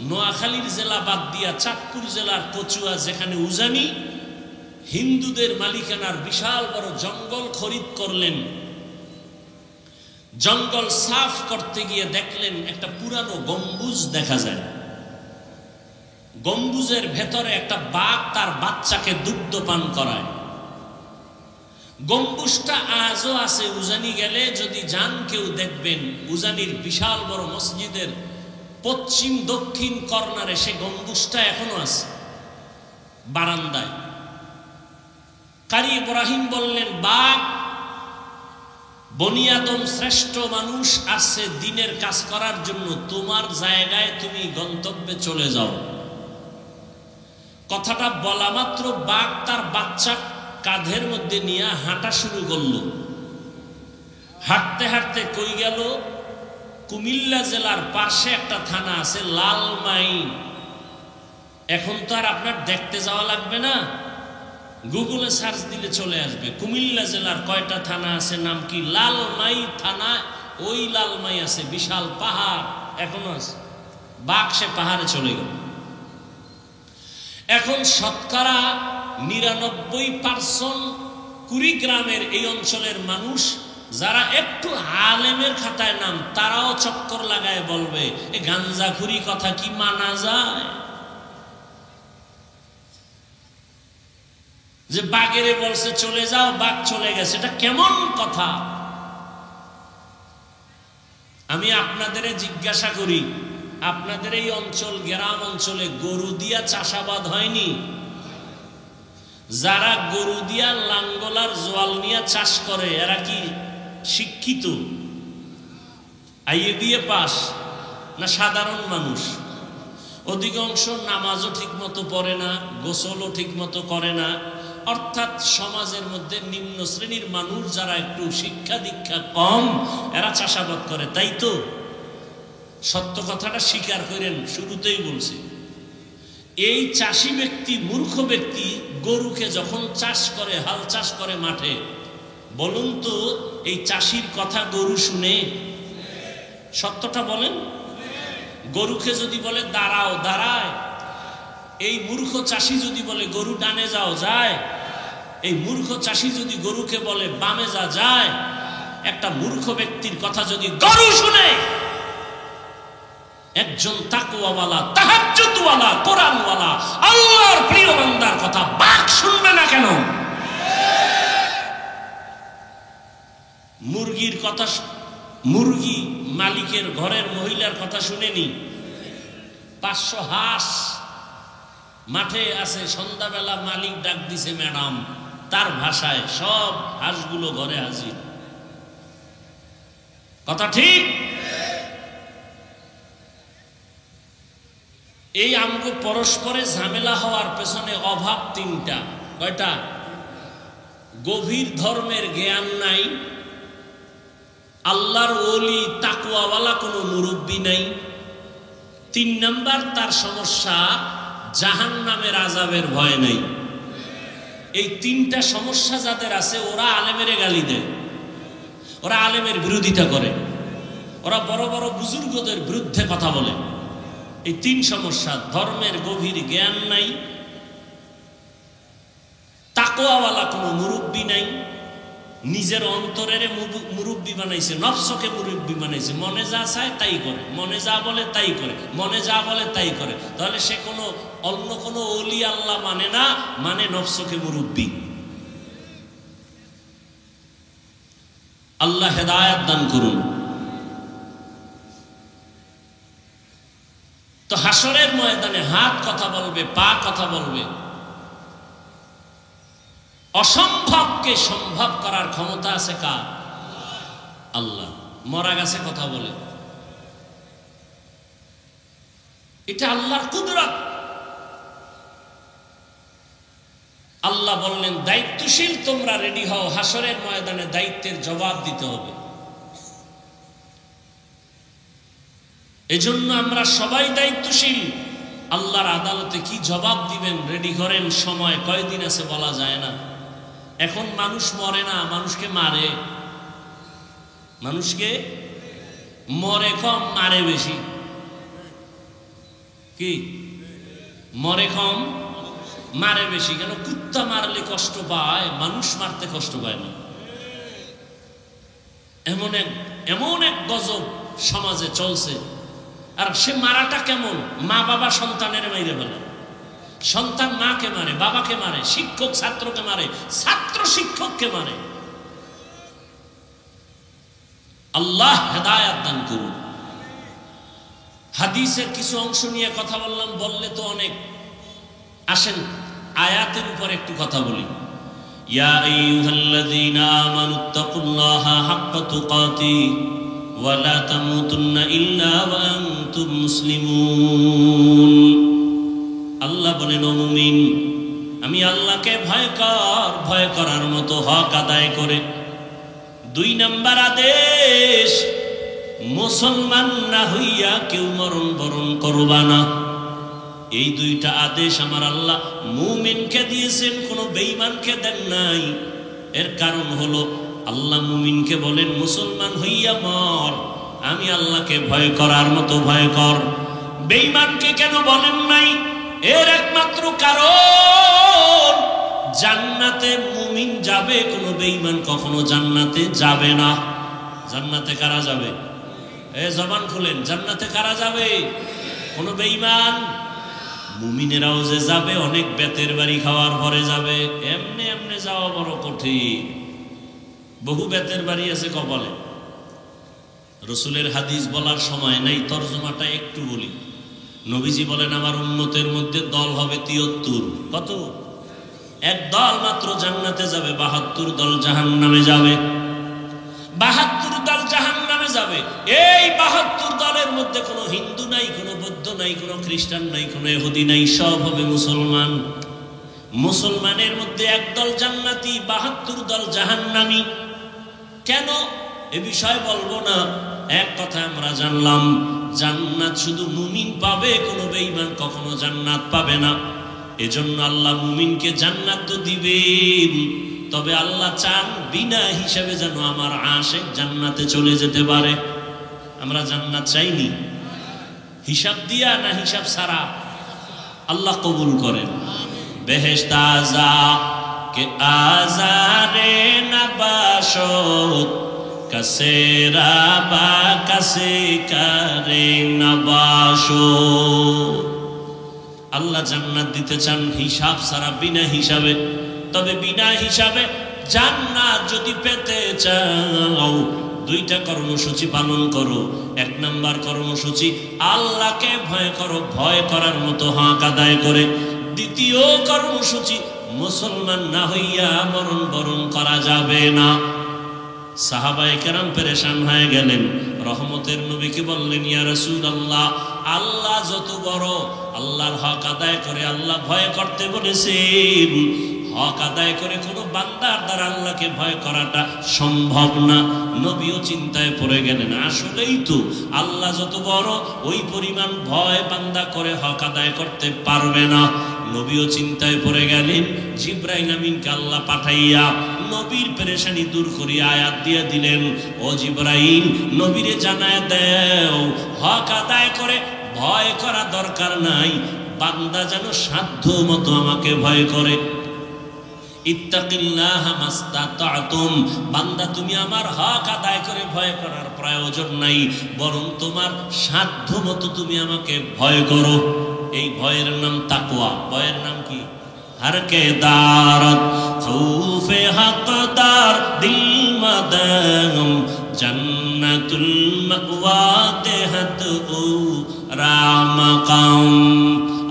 নোয়াখালীর জেলা বাদ দিয়া চাঁদপুর জেলার কচুয়া, যেখানে উজানি, হিন্দুদের মালিকানার বিশাল বড় জঙ্গল খরিদ করলেন। জঙ্গল সাফ করতে গিয়ে দেখলেন একটা পুরানো গম্বুজ দেখা যায়। গম্বুজের ভেতরে একটা বাঘ তার বাচ্চাকে দুগ্ধ পান করায়। গম্বুজটা আজও আছে। উজানি গেলে যদি যান কেউ দেখবেন, উজানির বিশাল বড় মসজিদের পশ্চিম দক্ষিণ কর্নারে সে গম্বুজটা এখনো আছে, বারান্দায়। কারি ইব্রাহিম বললেন, বাঘ, বনি আদম শ্রেষ্ঠ মানুষ আসছে দিনের কাজ করার জন্য, তোমার জায়গায় তুমি গন্তব্যে চলে যাও। কথাটা বলা মাত্র বাঘ তার বাচ্চা কাঁধের মধ্যে নিয়ে হাঁটা শুরু করলো। হাঁটতে হাঁটতে কই গেল? কুমিল্লা জেলার পাশে একটা থানা আছে লালমাই। এখন তো আর আপনার দেখতে যাওয়া লাগবে না, গুগলে সার্চ দিলে চলে আসবে। কুমিল্লা জেলার কয়টা থানা আছে, নাম কি? লালমাই থানা। ওই লালমাই আছে বিশাল পাহাড়, এখনো আছে। বাঘ সে পাহাড়ে চলে গেল। এখন শতকরা 99% কুড়িগ্রামের এই অঞ্চলের মানুষ যারা একটু আলেমের খাতায় নাম, তারাও চক্কর লাগায় বলবে, এ গাঞ্জাখুরি কথা কি মানা যায়? যে বাঘেরে বলছে চলে যাও, বাঘ চলে গেছে, এটা কেমন কথা? আমি আপনাদের জিজ্ঞাসা করি, আপনাদের এই অঞ্চল, গ্রাম অঞ্চলে গরু দিয়া চাষাবাদ হয়নি? যারা গরু দিয়া লাঙ্গলার জোয়াল নিয়ে চাষ করে, এরা কি শিক্ষিত? আইএ দিয়ে পাস না সাধারণ মানুষ? অধিকাংশ নামাজও ঠিক মতো পড়ে না, গোসলও ঠিক মতো করে না। অর্থাৎ সমাজের মধ্যে নিম্ন শ্রেণীর মানুষ যারা একটু শিক্ষা দীক্ষা কম, এরা চাষাবাদ করে, তাই তো? সত্য কথাটা স্বীকার করেন, শুরুতেই বলছি। এই চাষি ব্যক্তি, মূর্খ ব্যক্তি গরুকে যখন চাষ করে, হাল চাষ করে মাঠে, বলুন তো এই চাষির কথা গরু শুনে? সত্যটা বলেন। গরুকে যদি বলে দাঁড়াও, দাঁড়ায়। এই মূর্খ চাষি যদি বলে গরু ডানে যাও, যায়। এই মূর্খ চাষি যদি গরুকে বলে বামে যা, যায়। একটা মূর্খ ব্যক্তির কথা যদি গরু শুনে, একজন তাকওয়াওয়ালা, তাহাজ্জুদওয়ালা, কোরআনওয়ালা, আল্লাহর প্রিয় বান্দার কথা বাঘ শুনবে না কেন? মুরগির কথা, মুরগি মালিকের ঘরের মহিলার কথা শুনেনি? 500 হাঁস মাঠে আছে, সন্ধ্যাবেলা মালিক ডাক দিছে ম্যাডাম, তার ভাষায় সব হাঁসগুলো ঘরে হাজির। কথা ঠিক? এই আমগো পরস্পরে ঝামেলা হওয়ার পেছনে অভাব তিনটা। কয়টা? গভীর ধর্মের জ্ঞান নাই, আল্লাহর ওলি তাকওয়াওয়ালা কোনো মুরব্বী নাই। 3 নাম্বার তার সমস্যা, জাহান্নামের আযাবের ভয় নাই। এই 3টা সমস্যা যাদের আছে, ওরা আলেমের গালি দেয়, ওরা আলেমের বিরোধিতা করে, ওরা বড় বড় বুজুর্গদের বিরুদ্ধে কথা বলে। এই 3 সমস্যা, ধর্মের গভীর জ্ঞান নাই, তাকওয়াওয়ালা কোনো মুরব্বী নাই, নিজের অন্তরের মুরব্বী বানাইছে, নফসকে মুরব্বী বানাইছে, মনে যা চায় তাই করে, মনে যা বলে তাই করে, মনে যা বলে তাই করে। তাহলে সে কোনো অন্য কোনো ওলি আল্লাহ মানে না, মানে নফসকে মুরব্বী। আল্লাহ হেদায়েত দান করুন। তো হাসরের ময়দানে হাত কথা বলবে, পা কথা বলবে। অসম্ভবকে সম্ভব করার ক্ষমতা আছে কার? আল্লাহ। মরা গাছে কথা বলে, এটা আল্লাহর কুদরত। আল্লাহ বললেন দায়িত্বশীল তোমরা রেডি হও, হাসরের ময়দানে দায়িত্বের জবাব দিতে হবে। এজন্য আমরা সবাই দায়িত্বশীল। আল্লাহর আদালতে কি জবাব দিবেন রেডি করেন। সময় কয়দিন আছে বলা যায় না। এখন মানুষ মরে না, মানুষকে মারে। মানুষকে মরে কম, মারে বেশি। কি? মরে কম, মারে বেশি। কেন? কুত্তা মারলে কষ্ট পায়, মানুষ মারতে কষ্ট পায় না। এমন এক গজব সমাজে চলছে। আর সে মারাটা কেমন? মা বাবা সন্তানের মাইরে ফেলে, সন্তান মাকে মারে, বাবাকে মারে, শিক্ষক ছাত্রকে মারে, ছাত্র শিক্ষককে মারে। আল্লাহ হেদায়েত দান করুন। হাদিসের কিছু অংশ নিয়ে কথা বললাম, বললে তো অনেক। আসেন আয়াতের উপর একটু কথা বলি। ইয়া আইয়ুহাল্লাযীনা আমানুত্তাকুল্লাহা হাক্কা তুকাতিহি ওয়া লা তামুতুন্না ইল্লা ওয়া আনতুম মুসলিমুন। আল্লাহ বলেন, ও মুমিন, আমি আল্লাহকে ভয় কর, ভয় করার মতো হক আদায় করে। 2 নাম্বার আদেশ, মুসলমান না হইয়া কেউ মরণ বরণ করবা না। এই 2টা আদেশ আমার আল্লাহ মুমিনকে দিয়েছেন, কোনো বেঈমানকে দেন নাই। এর কারণ হলো আল্লাহ মুমিনকে বলেন মুসলমান হইয়া মর, আমি আল্লাহকে ভয় করার মতো ভয় কর। বেঈমানকে কেন বলেন নাই? এর একমাত্র কারণ, জান্নাতে মুমিন যাবে, কোনো বেঈমান কখনো জান্নাতে যাবে না। জান্নাতে কারা যাবে? জবান খুলেন, জান্নাতে কারা যাবে? কোনো বেঈমান। মুমিনেরাও যে যাবে, অনেক বেতের বাড়ি খাওয়ার পরে যাবে। এমনি এমনি যাওয়া বড় কঠিন। বহু বেতের বাড়ি আছে কপালে। রসুলের হাদিস বলার সময় নাই, তরজমাটা একটু বলি। নবীজি বলেন আমার উম্মতের মধ্যে দল হবে 73। কত? এক দল মাত্র জান্নাতে যাবে, 72 দল জাহান্নামে যাবে। 72 দল জাহান্নামে যাবে। এই 72 দলের মধ্যে কোনো হিন্দু নাই, কোনো বৌদ্ধ নাই, কোনো খ্রিস্টান নাই, কোনো ইহুদি নাই, সব হবে মুসলমান। মুসলমানের মধ্যে একদল জান্নাতি, ৭২ দল জাহান্নামী। কেন এ বিষয় বলবো না, এক কথা আমরা জানলাম, জান্নাত শুধু মুমিন পাবে, কোনো বেঈমান কখনো জান্নাত পাবে না। এজন্য আল্লাহ মুমিনকে জান্নাত তো দিবেন, তবে আল্লাহ চান বিনা হিসাবে যেন আমার আশিক জান্নাতে চলে যেতে পারে। আমরা জান্নাত চাইনি হিসাব দিয়া না হিসাব ছাড়া? আল্লাহ কবুল করেন। বেহেশত আযা কে আজারে নবাশত কাসেরা বা কাসে কারে নবাশত। আল্লাহ জান্নাত দিতে চান হিসাব ছাড়া, বিনা হিসাবে। তবে বিনা হিসাবে জান্নাত যদি পেতে চাও, 2টা কর্মসূচি পালন করো। 1 নাম্বার কর্মসূচি, আল্লাহকে ভয় করো, ভয় করার মতো হক আদায় করে। 2য় কর্মসূচি, মুসলমান না হইয়া মরণ বরণ করা যাবে না। সাহাবায়ে কেরাম পেরেশান হয়ে গেলেন, রহমতের নবীকে বললেন, ইয়া রাসূলুল্লাহ, আল্লাহ যত বড়, আল্লাহর হক আদায় করে আল্লাহ ভয় করতে বলেছেন। হক আদায় করে কোনো বান্দার দ্বারা আল্লাহকে ভয় করাটা সম্ভব না। নবীও চিন্তায় পড়ে গেলেন, আসলেই তো আল্লাহ যত বড়, ওই পরিমাণ ভয় বান্দা করে হক আদায় করতে পারবে না। নবীও চিন্তায় পড়ে গেলেন। জিবরাইল আমিনকে আল্লাহ পাঠাইয়া নবীর পেরেশানি দূর করিয়া আয়াত দিয়ে দিলেন, ও জিবরাইল, নবীরে জানায় দাও, হক আদায় করে ভয় করা দরকার নাই, বান্দা যেন সাধ্য মতো আমাকে ভয় করে। ইত্তাকিল্লাহা মাস্তাতাতুম, বান্দা তুমি আমার হক আদায় করে ভয় করার প্রয়োজন নাই, বরং তোমার সাধ্য মতো তুমি আমাকে ভয় করো। এই ভয়ের নাম তাকওয়া। ভয়ের নাম কি? হরকে দারত খৌফে হকদার দিল মাদাম জান্নাতুল মাওয়া দেহত ও রামাকাম।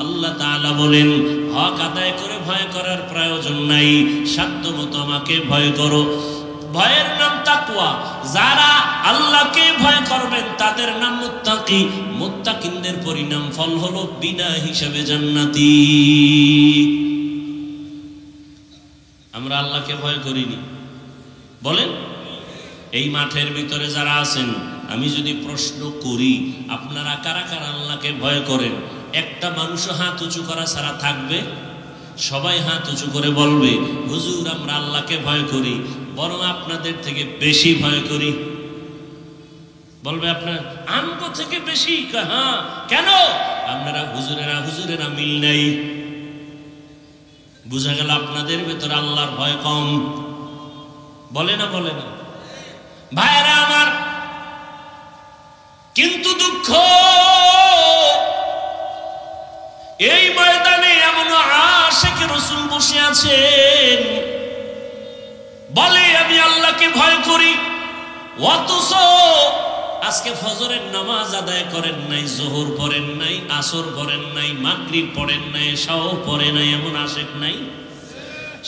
আল্লাহ তাআলা বলেন, হক আদায় করে ভয় করার প্রয়োজন নাই, সাধ্য মতো আমাকে ভয় করো। ভয়ের নাম তাকওয়া। যারা আল্লাহকে ভয় করবেন তাদের নাম মুত্তাকি। মুত্তাকিনদের পরিণাম ফল হলো বিনা হিসাবে জান্নাতি। আমরা আল্লাহকে ভয় করিনি, বলেন? এই মাঠের ভিতরে যারা আছেন, আমি যদি প্রশ্ন করি, আপনারা কারা কারা আল্লাহকে ভয় করেন? একটা মানুষও হাত উঁচু করা ছাড়া থাকবে? সবাই হাত উঁচু করে বলবে, হুজুর আমরা আল্লাহকে ভয় করি, বরং আপনাদের থেকে বেশি ভয় করি। বলবে আপনার আমগো থেকে বেশি? হ্যাঁ। কেন? আপনারা হুজুরেরা মিল নাই। বুঝা গেল আপনাদের ভেতরে আল্লাহর ভয় কম। বলে না? বলে না? ভাইরা আমার, কিন্তু দুঃখ, এই ময়দানে এমন আশিক রাসূল বসে আছেন, বলে আমি আল্লাহকে ভয় করি, অথচ আজকে ফজরের নামাজ আদায় করেন নাই, যোহর পড়েন নাই, আসর পড়েন নাই, মাগরিব পড়েন নাই, এশাও পড়ে নাই। এমন আশিক নাই?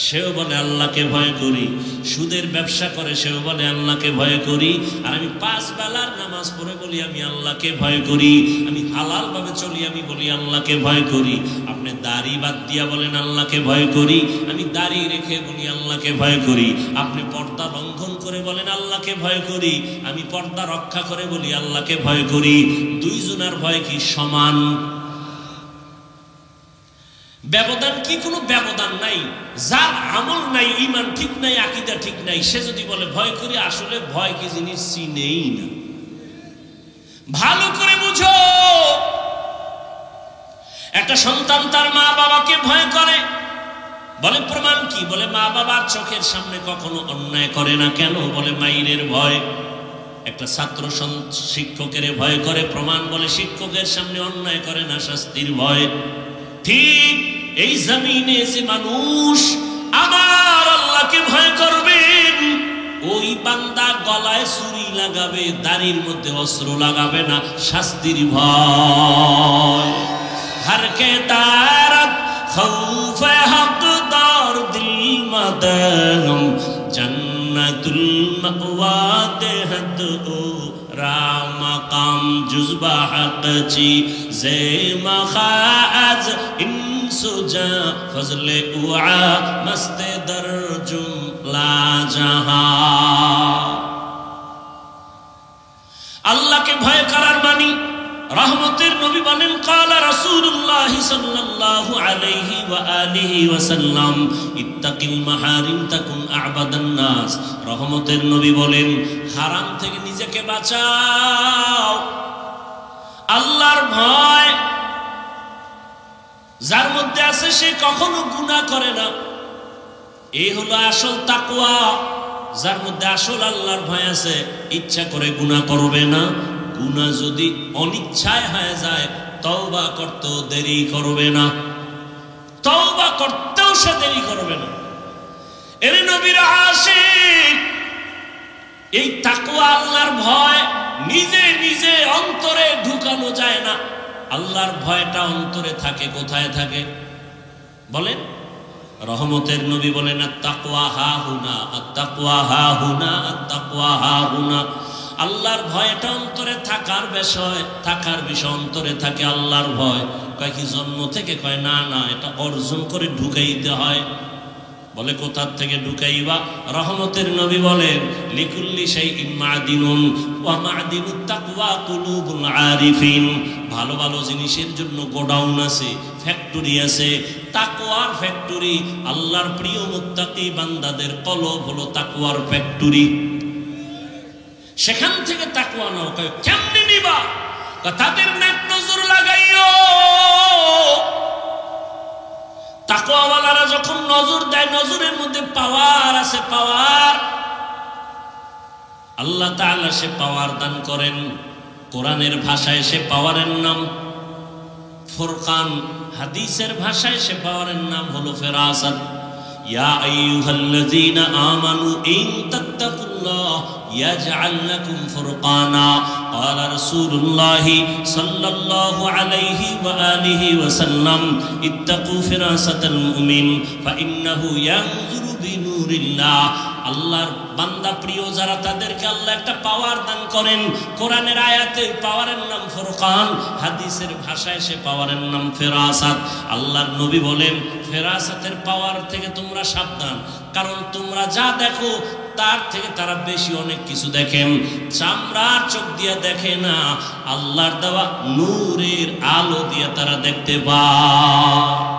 সেও বলে আল্লাহকে ভয় করি। সুদের ব্যবসা করে, সেও বলে আল্লাহকে ভয় করি। আর আমি 5 বেলার নামাজ পড়ে বলি আমি আল্লাহকে ভয় করি। আমি হালাল ভাবে চলি, আমি বলি আল্লাহকে ভয় করি। আপনি দাড়ি বাদ দিয়া বলেন আল্লাহকে ভয় করি। আমি দাড়ি রেখে বলি আল্লাহকে ভয় করি। আপনি পর্দা লঙ্ঘন করে বলেন আল্লাহকে ভয় করি। আমি পর্দা রক্ষা করে বলি আল্লাহকে ভয় করি। 2 জনের ভয় কি সমান? ব্যবধান কি? কোনো ব্যবধান নাই। যার আমল নাই, ঈমান ঠিক নাই, আকীদা ঠিক নাই, সে যদি বলে ভয় করি, আসলে ভয় কি জিনিস চিনেই না। ভালো করে বুঝো, একটা সন্তান তার মা বাবাকে ভয় করে, বলে প্রমাণ কি? বলে মা বাবার চোখের সামনে কখনো অন্যায় করে না। কেন? বলে মাইরের ভয়। একটা ছাত্র শিক্ষকের ভয় করে, প্রমাণ? বলে শিক্ষকের সামনে অন্যায় করে না, শাস্তির ভয়। ঠিক এই জমিনে যে মানুষ আমার আল্লাহকে ভয় করবেন, ওই বান্দা গলায় ছুরি লাগাবে, দাড়ির মধ্যে অস্ত্র লাগাবে না, শাস্তির ভয়। হরকে দারত খৌফে হকদার দিল মাদাম জান্নাতুল মাওয়া দেহত ও রামাকাম। جزبا حقچی زیما خاز انسجا فضل اوعا مست در جملا جہاں اللہ کے بھائے قرار بانی রহমতের নবী বলেন قال رسول الله صلى الله عليه واله وسلم اتق المحارم تكن اعبد الناس রহমতের নবী বলেন হারাম থেকে নিজেকে বাঁচাও আল্লাহর ভয় যার মধ্যে আছে সে কখনো গুনাহ করে না এই হলো আসল তাকওয়া যার মধ্যে আসল আল্লাহর ভয় আছে ইচ্ছা করে গুনাহ করবে না গুনাহ যদি অনিচ্ছায় হয়ে যায় তওবা করতেও দেরি করবে না তওবা করতেও সে দেরি করবে না এর নবীর আশিক এই তাকওয়া আল্লাহর ভয় নিজে নিজে অন্তরে ঢুকানো যায় না আল্লাহর ভয়টা অন্তরে থাকে কোথায় থাকে বলেন রহমতের নবী বলেন আত-তাকওয়া হা হুনা আত-তাকওয়া হা হুনা আত-তাকওয়া হা হুনা আল্লাহর ভয়টা অন্তরে থাকার বিষয় অন্তরে থাকে আল্লাহর ভয় কয় কি জন্ম থেকে কয় না না এটা অর্জন করে ঢুকাইতে হয় বলে কোথা থেকে ঢুকাইবা রহমতের নবী বলেন লিকুল্লি শাইইন মাদিনুন ওয়া মাদিনুত তাকওয়া কুলুবুল আরিফিন ভালো ভালো জিনিসের জন্য গোডাউন আছে ফ্যাক্টরি আছে তাকওয়ার ফ্যাক্টরি আল্লাহর প্রিয় মুত্তাকি বান্দাদের কলব হলো তাকওয়ার ফ্যাক্টরি সেখান থেকে তাকওয়া নাও কেমনে নিবা তাদের নেক নজর লাগাইও তাকওয়াওয়ালারা যখন নজর দেয় নজরের মধ্যে পাওয়ার আছে পাওয়ার আল্লাহ তাআলা সে পাওয়ার দান করেন কোরআনের ভাষায় সে পাওয়ারের নাম ফুরকান হাদিসের ভাষায় সে পাওয়ারের নাম হলো ফেরাসাত ইয়া আইয়ুহাল্লাযীনা আমানু ইন তাত্তাকুল্লাহ يجعل لكم فرقانا قال رسول الله صلى الله عليه وآله وسلم اتقوا فراسة المؤمن فإنه ينظر بنور الله আল্লাহর বান্দা প্রিয় যারা তাদেরকে আল্লাহ একটা পাওয়ার দান করেন কোরআনের আয়াতে পাওয়ারের নাম ফুরকান হাদিসের ভাষায় সে পাওয়ারের নাম ফেরাসাত আল্লাহর নবী বলেন ফেরাসাতের পাওয়ার থেকে তোমরা সাবধান কারণ তোমরা যা দেখো তার থেকে তারা বেশি অনেক কিছু দেখেন চামড়ার চোখ দিয়ে দেখে না আল্লাহর দেওয়া নূরের আলো দিয়ে তারা দেখতে পায়